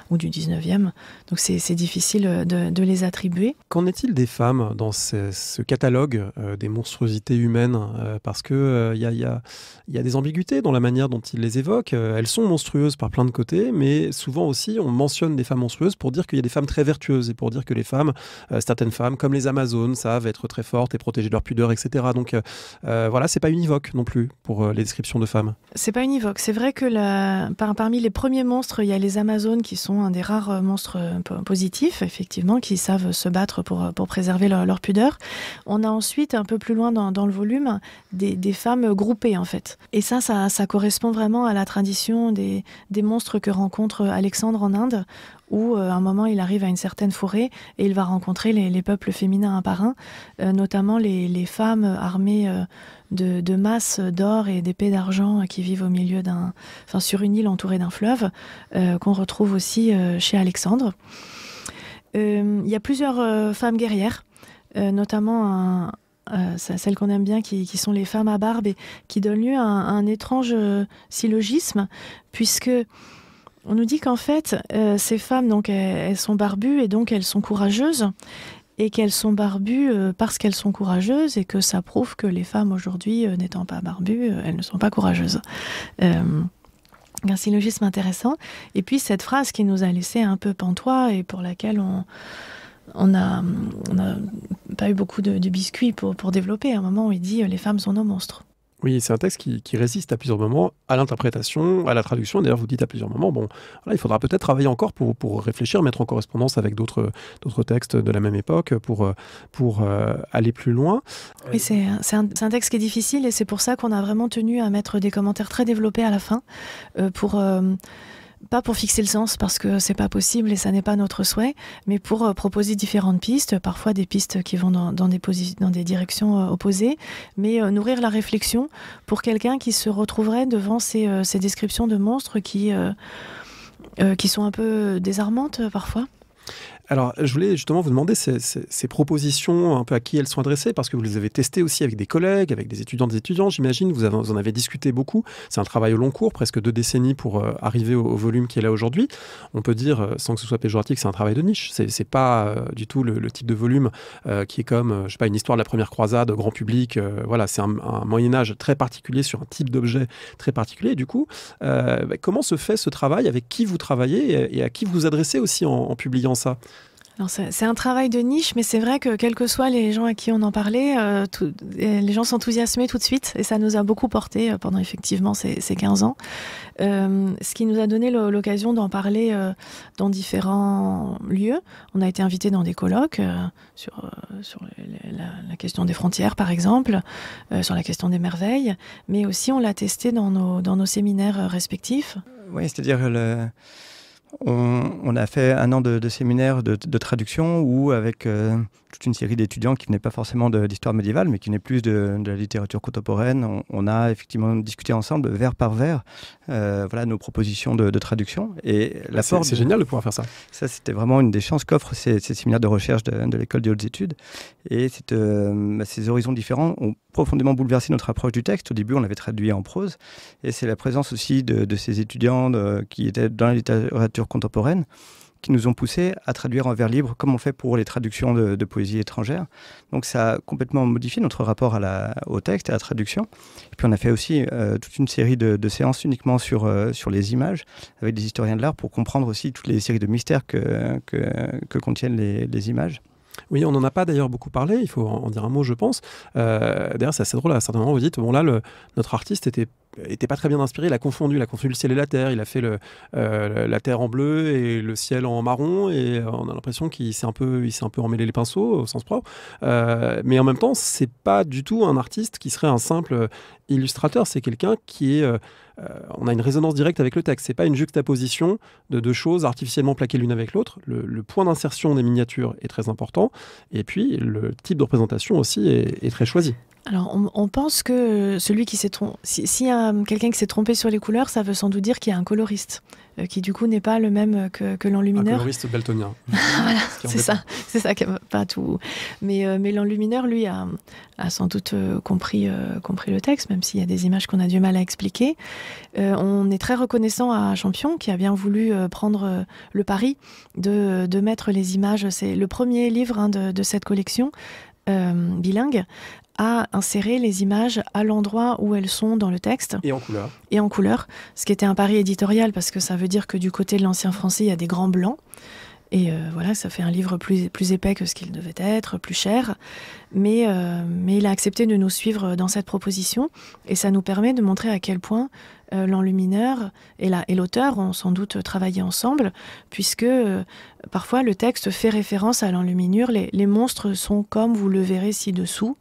ou du XIXe. Donc c'est difficile de les attribuer. Qu'en est-il des femmes dans ce catalogue des monstruosités humaines parce que y a des ambiguïtés dans la manière dont il les évoque. Elles sont monstrueuses par plein de côtés, mais souvent aussi on mentionne des femmes monstrueuses pour dire qu'il y a des femmes très vertueuses et pour dire que les femmes, certaines femmes, comme les Amazones, savent être très fortes et protéger leur pudeur, etc. Donc voilà, c'est pas univoque non plus pour les descriptions de femmes. C'est pas univoque. C'est vrai que parmi les premiers monstres, il y a les Amazones qui sont un des rares monstres positifs, effectivement, qui savent se battre pour préserver leur pudeur. On a ensuite, un peu plus loin dans le volume, des femmes groupées, en fait. Et ça correspond vraiment à la tradition des monstres que rencontre Alexandre en Inde, où à un moment il arrive à une certaine forêt et il va rencontrer les peuples féminins un par un, notamment les femmes armées de masses d'or et d'épées d'argent qui vivent au milieu sur une île entourée d'un fleuve, qu'on retrouve aussi chez Alexandre. Il y a plusieurs femmes guerrières, notamment celles qu'on aime bien, qui sont les femmes à barbe, et qui donnent lieu à un étrange syllogisme, puisque on nous dit qu'en fait, ces femmes, donc, elles sont barbues et donc elles sont courageuses, et qu'elles sont barbues parce qu'elles sont courageuses, et que ça prouve que les femmes aujourd'hui, n'étant pas barbues, elles ne sont pas courageuses. Un syllogisme intéressant. Et puis cette phrase qui nous a laissé un peu pantois et pour laquelle on n'a pas eu beaucoup de biscuits pour développer. À un moment où il dit « les femmes sont nos monstres ». Oui, c'est un texte qui résiste à plusieurs moments à l'interprétation, à la traduction. D'ailleurs, vous dites à plusieurs moments, il faudra peut-être travailler encore pour réfléchir, mettre en correspondance avec d'autres textes de la même époque, pour aller plus loin. Oui, c'est un texte qui est difficile, et c'est pour ça qu'on a vraiment tenu à mettre des commentaires très développés à la fin, pas pour fixer le sens, parce que c'est pas possible et ça n'est pas notre souhait, mais pour proposer différentes pistes, parfois des pistes qui vont dans des directions opposées, mais nourrir la réflexion pour quelqu'un qui se retrouverait devant ces descriptions de monstres qui sont un peu désarmantes parfois. Alors, je voulais justement vous demander ces propositions, un peu à qui elles sont adressées, parce que vous les avez testées aussi avec des collègues, avec des étudiantes et des étudiants, j'imagine, vous en avez discuté beaucoup. C'est un travail au long cours, presque 2 décennies pour arriver au volume qui est là aujourd'hui. On peut dire, sans que ce soit péjoratif, que c'est un travail de niche. C'est pas du tout le type de volume qui est comme, je sais pas, une histoire de la première croisade, grand public. Voilà, c'est un Moyen-Âge très particulier sur un type d'objet très particulier. Et du coup, comment se fait ce travail, avec qui vous travaillez et à qui vous vous adressez aussi en publiant ça ? Alors c'est un travail de niche, mais c'est vrai que quels que soient les gens à qui on en parlait, les gens s'enthousiasmaient tout de suite, et ça nous a beaucoup porté pendant effectivement ces 15 ans. Ce qui nous a donné l'occasion d'en parler dans différents lieux. On a été invités dans des colloques sur la question des frontières, par exemple, sur la question des merveilles, mais aussi on l'a testé dans nos séminaires respectifs. Oui, c'est-à-dire on a fait 1 an de séminaire de traduction où, avec toute une série d'étudiants qui venaient pas forcément d'histoire médiévale, mais qui venaient plus de la littérature contemporaine, on a effectivement discuté ensemble, vers par vers, nos propositions de traduction. Et c'est génial de pouvoir faire ça. Ça, c'était vraiment une des chances qu'offrent ces séminaires de recherche de l'École des hautes études. Et ces horizons différents ont profondément bouleversé notre approche du texte. Au début, on l'avait traduit en prose. Et c'est la présence aussi de ces étudiants qui étaient dans la littérature contemporaine qui nous ont poussés à traduire en vers libre, comme on fait pour les traductions de poésie étrangère. Donc ça a complètement modifié notre rapport au texte et à la traduction. Et puis on a fait aussi toute une série de séances uniquement sur les images, avec des historiens de l'art, pour comprendre aussi toutes les séries de mystères que contiennent les images. Oui, on n'en a pas d'ailleurs beaucoup parlé, il faut en dire un mot, je pense. D'ailleurs, c'est assez drôle, à certains moments, vous dites, notre artiste était pas très bien inspiré, il a confondu le ciel et la terre, il a fait la terre en bleu et le ciel en marron, et on a l'impression qu'il s'est un peu emmêlé les pinceaux, au sens propre. Mais en même temps, c'est pas du tout un artiste qui serait un simple illustrateur, c'est quelqu'un qui est... on a une résonance directe avec le texte, c'est pas une juxtaposition de 2 choses artificiellement plaquées l'une avec l'autre. Le point d'insertion des miniatures est très important, et puis le type de représentation aussi est très choisi. Alors, on pense que celui qui s'est trompé, s'il y a quelqu'un qui s'est trompé sur les couleurs, ça veut sans doute dire qu'il y a un coloriste, qui du coup n'est pas le même que l'enlumineur. Un coloriste daltonien. Voilà, c'est ça qui pas tout. Mais l'enlumineur, lui, a sans doute compris le texte, même s'il y a des images qu'on a du mal à expliquer. On est très reconnaissant à Champion, qui a bien voulu prendre le pari de mettre les images. C'est le premier livre de cette collection bilingue, à insérer les images à l'endroit où elles sont dans le texte. Et en couleur. Et en couleur, ce qui était un pari éditorial, parce que ça veut dire que du côté de l'ancien français, il y a des grands blancs. Et voilà, ça fait un livre plus épais que ce qu'il devait être, plus cher. Mais il a accepté de nous suivre dans cette proposition. Et ça nous permet de montrer à quel point l'enlumineur et l'auteur ont sans doute travaillé ensemble, puisque parfois le texte fait référence à l'enluminure. Les monstres sont comme vous le verrez ci-dessous,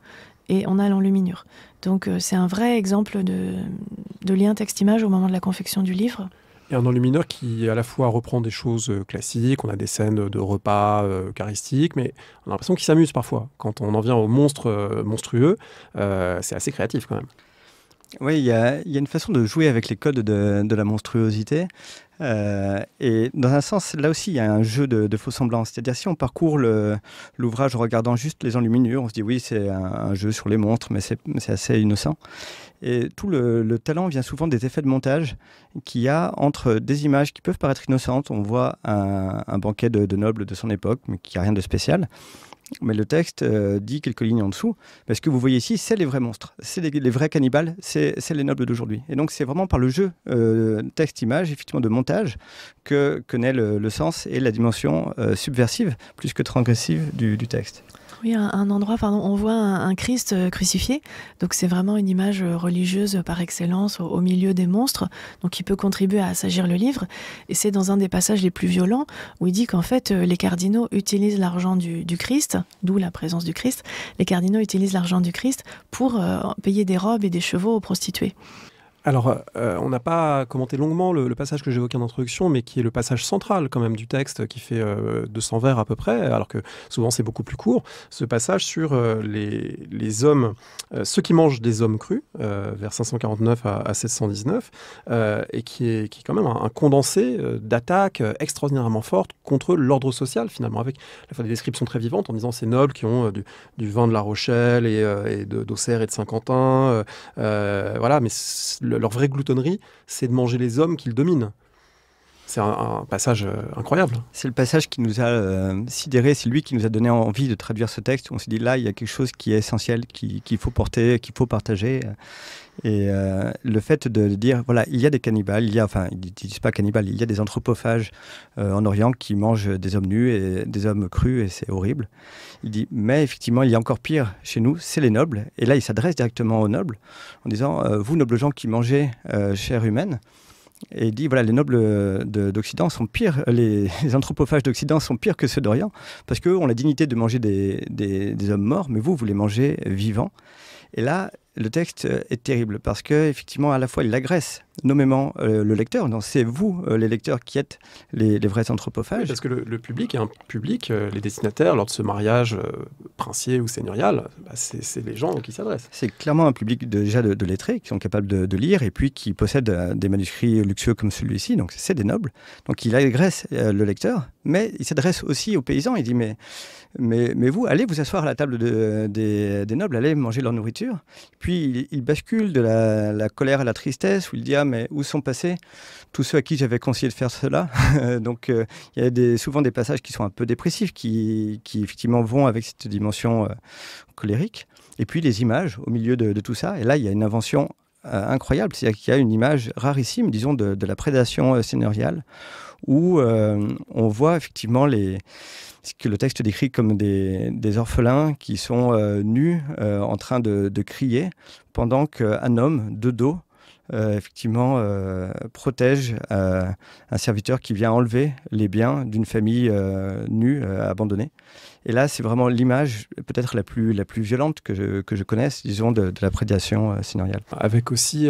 et on a l'enluminure. Donc c'est un vrai exemple de lien texte-image au moment de la confection du livre. Et un enlumineur qui à la fois reprend des choses classiques, on a des scènes de repas eucharistiques, mais on a l'impression qu'il s'amuse parfois. Quand on en vient aux monstres monstrueux, c'est assez créatif quand même. Oui, il y a une façon de jouer avec les codes de la monstruosité. Et dans un sens, là aussi, il y a un jeu de faux semblants. C'est-à-dire, si on parcourt l'ouvrage en regardant juste les enluminures, on se dit oui, c'est un jeu sur les monstres, mais c'est assez innocent. Et tout le talent vient souvent des effets de montage qu'il y a entre des images qui peuvent paraître innocentes. On voit un banquet de nobles de son époque, mais qui n'a rien de spécial. Mais le texte dit quelques lignes en dessous. Parce que vous voyez ici, c'est les vrais monstres. C'est les vrais cannibales, c'est les nobles d'aujourd'hui. Et donc, c'est vraiment par le jeu texte-image, effectivement, de montage, que naît le sens et la dimension subversive, plus que transgressive du texte. Oui, un endroit, on voit un Christ crucifié. Donc c'est vraiment une image religieuse par excellence au milieu des monstres, donc qui peut contribuer à assagir le livre. Et c'est dans un des passages les plus violents où il dit qu'en fait les cardinaux utilisent l'argent du Christ, d'où la présence du Christ. Les cardinaux utilisent l'argent du Christ pour payer des robes et des chevaux aux prostituées. Alors, on n'a pas commenté longuement le passage que j'évoquais en introduction, mais qui est le passage central quand même du texte, qui fait 200 vers à peu près, alors que souvent c'est beaucoup plus court. Ce passage sur les hommes, ceux qui mangent des hommes crus, vers 549 à 719, et qui est quand même un condensé d'attaques extraordinairement fortes contre l'ordre social, finalement, avec à la fois des descriptions très vivantes en disant ces nobles qui ont du vin de La Rochelle et d'Auxerre et de Saint-Quentin, voilà, mais leur vraie gloutonnerie, c'est de manger les hommes qu'ils dominent. C'est un passage incroyable. C'est le passage qui nous a sidéré, c'est lui qui nous a donné envie de traduire ce texte. On s'est dit là, il y a quelque chose qui est essentiel, qu'il faut porter, qu'il faut partager. Et le fait de dire, voilà, il y a des cannibales, ils ne disent pas cannibales, il y a des anthropophages en Orient qui mangent des hommes nus et des hommes crus, et c'est horrible. Il dit, mais effectivement, il y a encore pire chez nous, c'est les nobles. Et là, il s'adresse directement aux nobles en disant, vous, nobles gens qui mangez chair humaine, et il dit, voilà, les nobles d'Occident sont pires, les anthropophages d'Occident sont pires que ceux d'Orient, parce qu'eux ont la dignité de manger des hommes morts, mais vous les mangez vivants. Et là, le texte est terrible, parce qu'effectivement, à la fois, il agresse nommément le lecteur. Donc, c'est vous, les lecteurs, qui êtes les vrais anthropophages. Oui, parce que le public est un public, les destinataires, lors de ce mariage princier ou seigneurial, c'est les gens qui s'adressent. C'est clairement un public déjà de lettrés, qui sont capables de lire, et puis qui possèdent des manuscrits luxueux comme celui-ci. Donc, c'est des nobles. Donc, il agresse le lecteur, mais il s'adresse aussi aux paysans. Il dit, mais vous, allez vous asseoir à la table des nobles, allez manger leur nourriture. Puis, il bascule de la colère à la tristesse, où il dit, mais où sont passés tous ceux à qui j'avais conseillé de faire cela? Donc, il y a souvent des passages qui sont un peu dépressifs, qui effectivement vont avec cette dimension colérique. Et puis, les images au milieu de tout ça. Et là, il y a une invention incroyable. C'est-à-dire qu'il y a une image rarissime, disons, de la prédation seigneuriale, où on voit effectivement ce que le texte décrit comme des orphelins qui sont nus, en train de crier, pendant qu'un homme, de dos, effectivement protège un serviteur qui vient enlever les biens d'une famille nue, abandonnée. Et là, c'est vraiment l'image peut-être la plus violente que je connaisse, disons, de la prédation seigneuriale. Avec aussi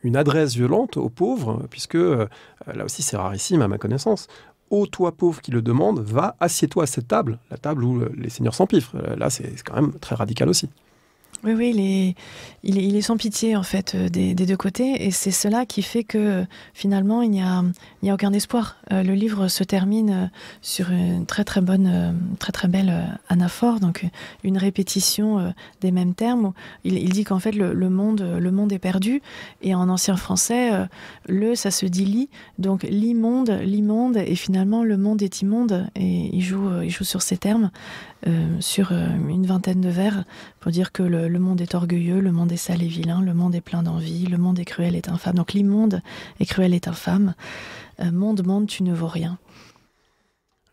une adresse violente aux pauvres, puisque là aussi c'est rarissime à ma connaissance. Ô toi pauvre qui le demande, va, assieds-toi à cette table, la table où les seigneurs s'empiffrent. Là, c'est quand même très radical aussi. Oui, il est sans pitié en fait des deux côtés, et c'est cela qui fait que finalement il n'y a aucun espoir. Le livre se termine sur une très très bonne, très très belle anaphore, donc une répétition des mêmes termes. Il dit qu'en fait le monde est perdu, et en ancien français ça se dit lit, donc l'immonde, et finalement le monde est immonde, et il joue sur ces termes. Sur une vingtaine de vers pour dire que le monde est orgueilleux, le monde est sale et vilain, le monde est plein d'envie, le monde est cruel et infâme. Donc l'immonde et cruel est infâme. Monde, tu ne vaux rien.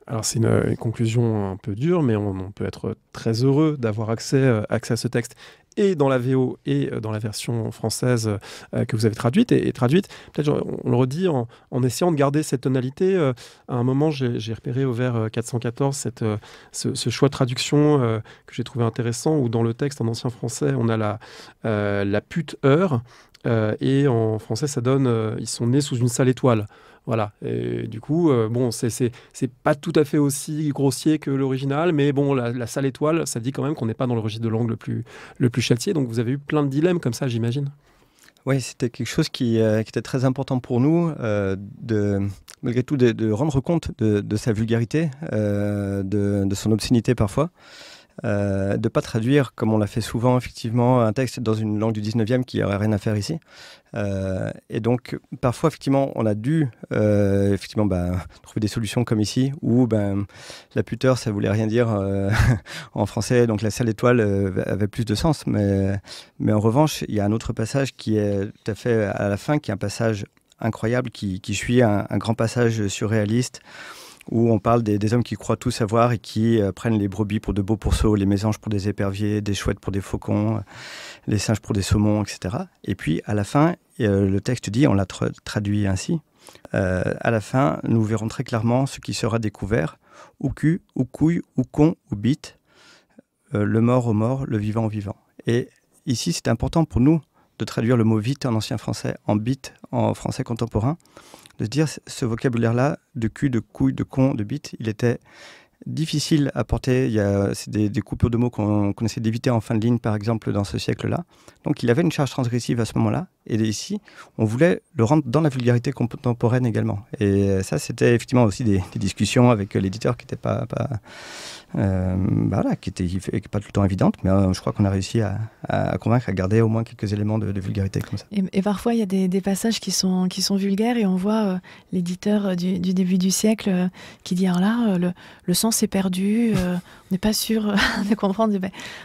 Alors c'est une conclusion un peu dure, mais on peut être très heureux d'avoir accès à ce texte et dans la VO et dans la version française que vous avez traduite. Et traduite, peut-être on le redit, en essayant de garder cette tonalité. À un moment, j'ai repéré au vers 414 ce choix de traduction que j'ai trouvé intéressant, où dans le texte en ancien français, on a la pute heure, et en français, ça donne ils sont nés sous une sale étoile. Voilà, et du coup, bon, c'est pas tout à fait aussi grossier que l'original, mais bon, la sale étoile, ça dit quand même qu'on n'est pas dans le registre de langue le plus châtié, donc vous avez eu plein de dilemmes comme ça, j'imagine. Oui, c'était quelque chose qui était très important pour nous, malgré tout, de rendre compte de sa vulgarité, de son obscénité parfois. De ne pas traduire, comme on l'a fait souvent, effectivement, un texte dans une langue du 19e qui n'aurait rien à faire ici. Et donc, parfois, effectivement, on a dû trouver des solutions comme ici, où la puteur, ça ne voulait rien dire en français, donc la sale étoile avait plus de sens. Mais en revanche, il y a un autre passage qui est tout à fait à la fin, qui est un passage incroyable, qui suit un grand passage surréaliste, où on parle des hommes qui croient tout savoir et qui prennent les brebis pour de beaux pourceaux, les mésanges pour des éperviers, des chouettes pour des faucons, les singes pour des saumons, etc. Et puis, à la fin, le texte dit, on l'a traduit ainsi, à la fin, nous verrons très clairement ce qui sera découvert, ou cul, ou couille, ou con, ou bite, le mort au mort, le vivant au vivant. Et ici, c'est important pour nous de traduire le mot vite en ancien français en bite en français contemporain, de se dire ce vocabulaire-là, de cul, de couille, de con, de bite, il était difficile à porter. C'est des coupures de mots qu'on essaie d'éviter en fin de ligne, par exemple, dans ce siècle-là. Donc il avait une charge transgressive à ce moment-là. Et ici, on voulait le rendre dans la vulgarité contemporaine également. Et ça, c'était effectivement aussi des discussions avec l'éditeur qui n'étaient pas tout le temps évidentes. Mais je crois qu'on a réussi à convaincre, à garder au moins quelques éléments de vulgarité comme ça. Et parfois, il y a des passages qui sont vulgaires et on voit l'éditeur du début du siècle qui dit, alors là, le sens est perdu, on n'est pas sûr de comprendre.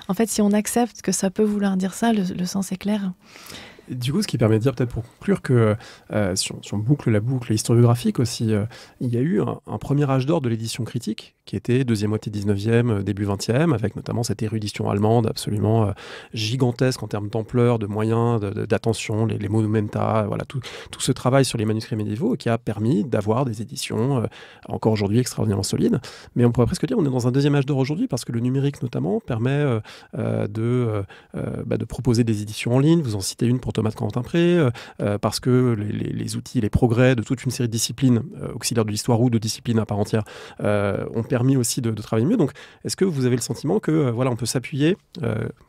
En fait, si on accepte que ça peut vouloir dire ça, le sens est clair. Du coup, ce qui permet de dire, peut-être pour conclure, que si on boucle la boucle historiographique aussi, il y a eu un premier âge d'or de l'édition critique, qui était deuxième moitié 19e, début 20e, avec notamment cette érudition allemande absolument gigantesque en termes d'ampleur, de moyens, d'attention, les monumenta, voilà, tout ce travail sur les manuscrits médiévaux qui a permis d'avoir des éditions encore aujourd'hui extraordinairement solides. Mais on pourrait presque dire qu'on est dans un deuxième âge d'or aujourd'hui, parce que le numérique notamment permet de proposer des éditions en ligne. Vous en citez une pour Thomas de Quentin-Pré, parce que les outils, les progrès de toute une série de disciplines auxiliaires de l'histoire ou de disciplines à part entière ont permis aussi de travailler mieux. Donc, est-ce que vous avez le sentiment que on peut s'appuyer,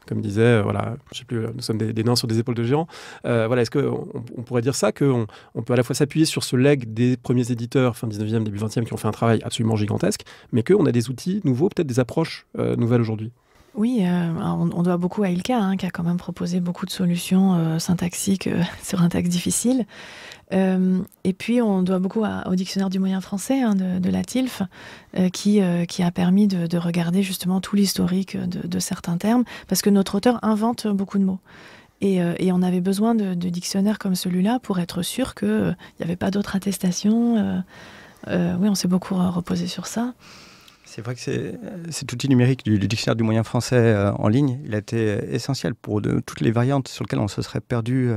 comme disait, je sais plus, nous sommes des nains sur des épaules de géants. Est-ce qu'on pourrait dire ça, qu'on peut à la fois s'appuyer sur ce legs des premiers éditeurs fin 19e, début 20e qui ont fait un travail absolument gigantesque, mais qu'on a des outils nouveaux, peut-être des approches nouvelles aujourd'hui? Oui, on doit beaucoup à Ilka, qui a quand même proposé beaucoup de solutions syntaxiques sur un texte difficile. Et puis, on doit beaucoup au dictionnaire du moyen français de la TILF, qui a permis de regarder justement tout l'historique de certains termes, parce que notre auteur invente beaucoup de mots. Et on avait besoin de dictionnaires comme celui-là pour être sûr qu'il n'y avait pas d'autres attestations. Oui, on s'est beaucoup reposé sur ça. C'est vrai que cet outil numérique du dictionnaire du moyen français en ligne, il a été essentiel pour toutes les variantes sur lesquelles on se serait perdu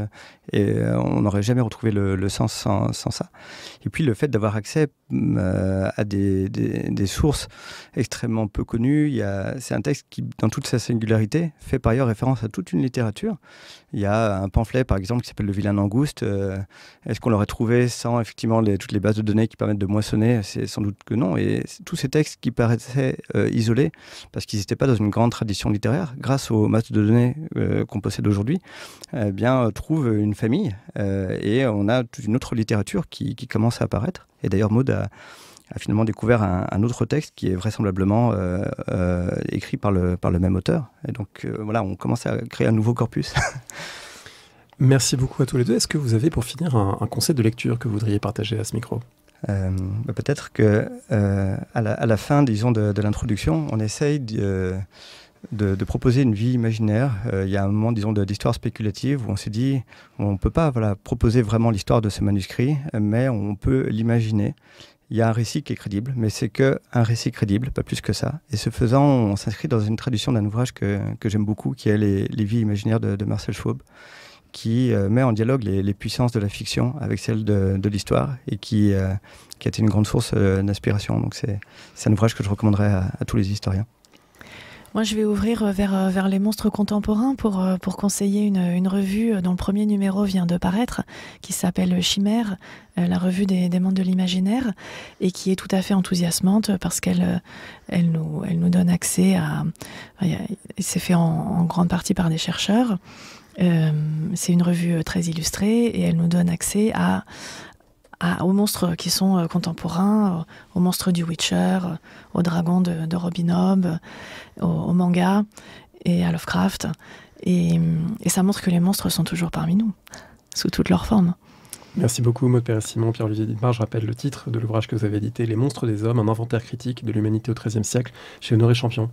et on n'aurait jamais retrouvé le sens sans ça. Et puis le fait d'avoir accès à des sources extrêmement peu connues, c'est un texte qui, dans toute sa singularité, fait par ailleurs référence à toute une littérature. Il y a un pamphlet, par exemple, qui s'appelle Le Vilain Langouste. Est-ce qu'on l'aurait trouvé sans effectivement toutes les bases de données qui permettent de moissonner? C'est sans doute que non. Et tous ces textes qui paraissaient isolés, parce qu'ils n'étaient pas dans une grande tradition littéraire, grâce aux masses de données qu'on possède aujourd'hui, trouvent une famille. Et on a toute une autre littérature qui commence à apparaître. Et d'ailleurs, Maud a finalement découvert un autre texte qui est vraisemblablement écrit par le même auteur. Et donc on commence à créer un nouveau corpus. Merci beaucoup à tous les deux. Est-ce que vous avez, pour finir, un conseil de lecture que vous voudriez partager à ce micro? Peut-être que à la fin, disons, de l'introduction, on essaye de proposer une vie imaginaire. Il y a un moment, disons, d'histoire spéculative où on s'est dit, on ne peut pas proposer vraiment l'histoire de ce manuscrit, mais on peut l'imaginer. il y a un récit qui est crédible, mais c'est qu'un récit crédible, pas plus que ça. Et ce faisant, on s'inscrit dans une traduction d'un ouvrage que j'aime beaucoup, qui est Les vies imaginaires de Marcel Schwob, qui met en dialogue les puissances de la fiction avec celles de l'histoire et qui a été une grande source d'inspiration. Donc c'est un ouvrage que je recommanderais à tous les historiens. Moi, je vais ouvrir vers les monstres contemporains pour conseiller une revue dont le premier numéro vient de paraître, qui s'appelle Chimère, la revue des mondes de l'imaginaire, et qui est tout à fait enthousiasmante parce qu'elle nous donne accès à... C'est fait en grande partie par des chercheurs. C'est une revue très illustrée et elle nous donne accès aux monstres qui sont contemporains, aux monstres du Witcher, aux dragons de Robin Hobb, aux mangas et à Lovecraft. Et ça montre que les monstres sont toujours parmi nous, sous toutes leurs formes. Merci beaucoup Maud Perret-Simon, Pierre-Olivier Dittmar. Je rappelle le titre de l'ouvrage que vous avez édité, Les monstres des hommes, un inventaire critique de l'humanité au XIIIe siècle, chez Honoré Champion.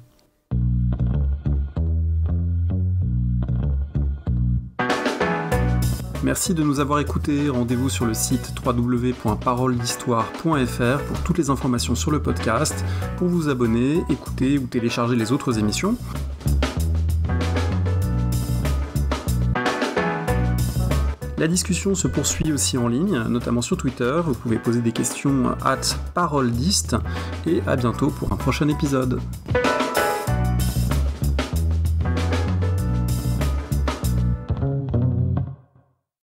Merci de nous avoir écoutés. Rendez-vous sur le site www.paroledhistoire.fr pour toutes les informations sur le podcast, pour vous abonner, écouter ou télécharger les autres émissions. La discussion se poursuit aussi en ligne, notamment sur Twitter. Vous pouvez poser des questions @paroledist et à bientôt pour un prochain épisode.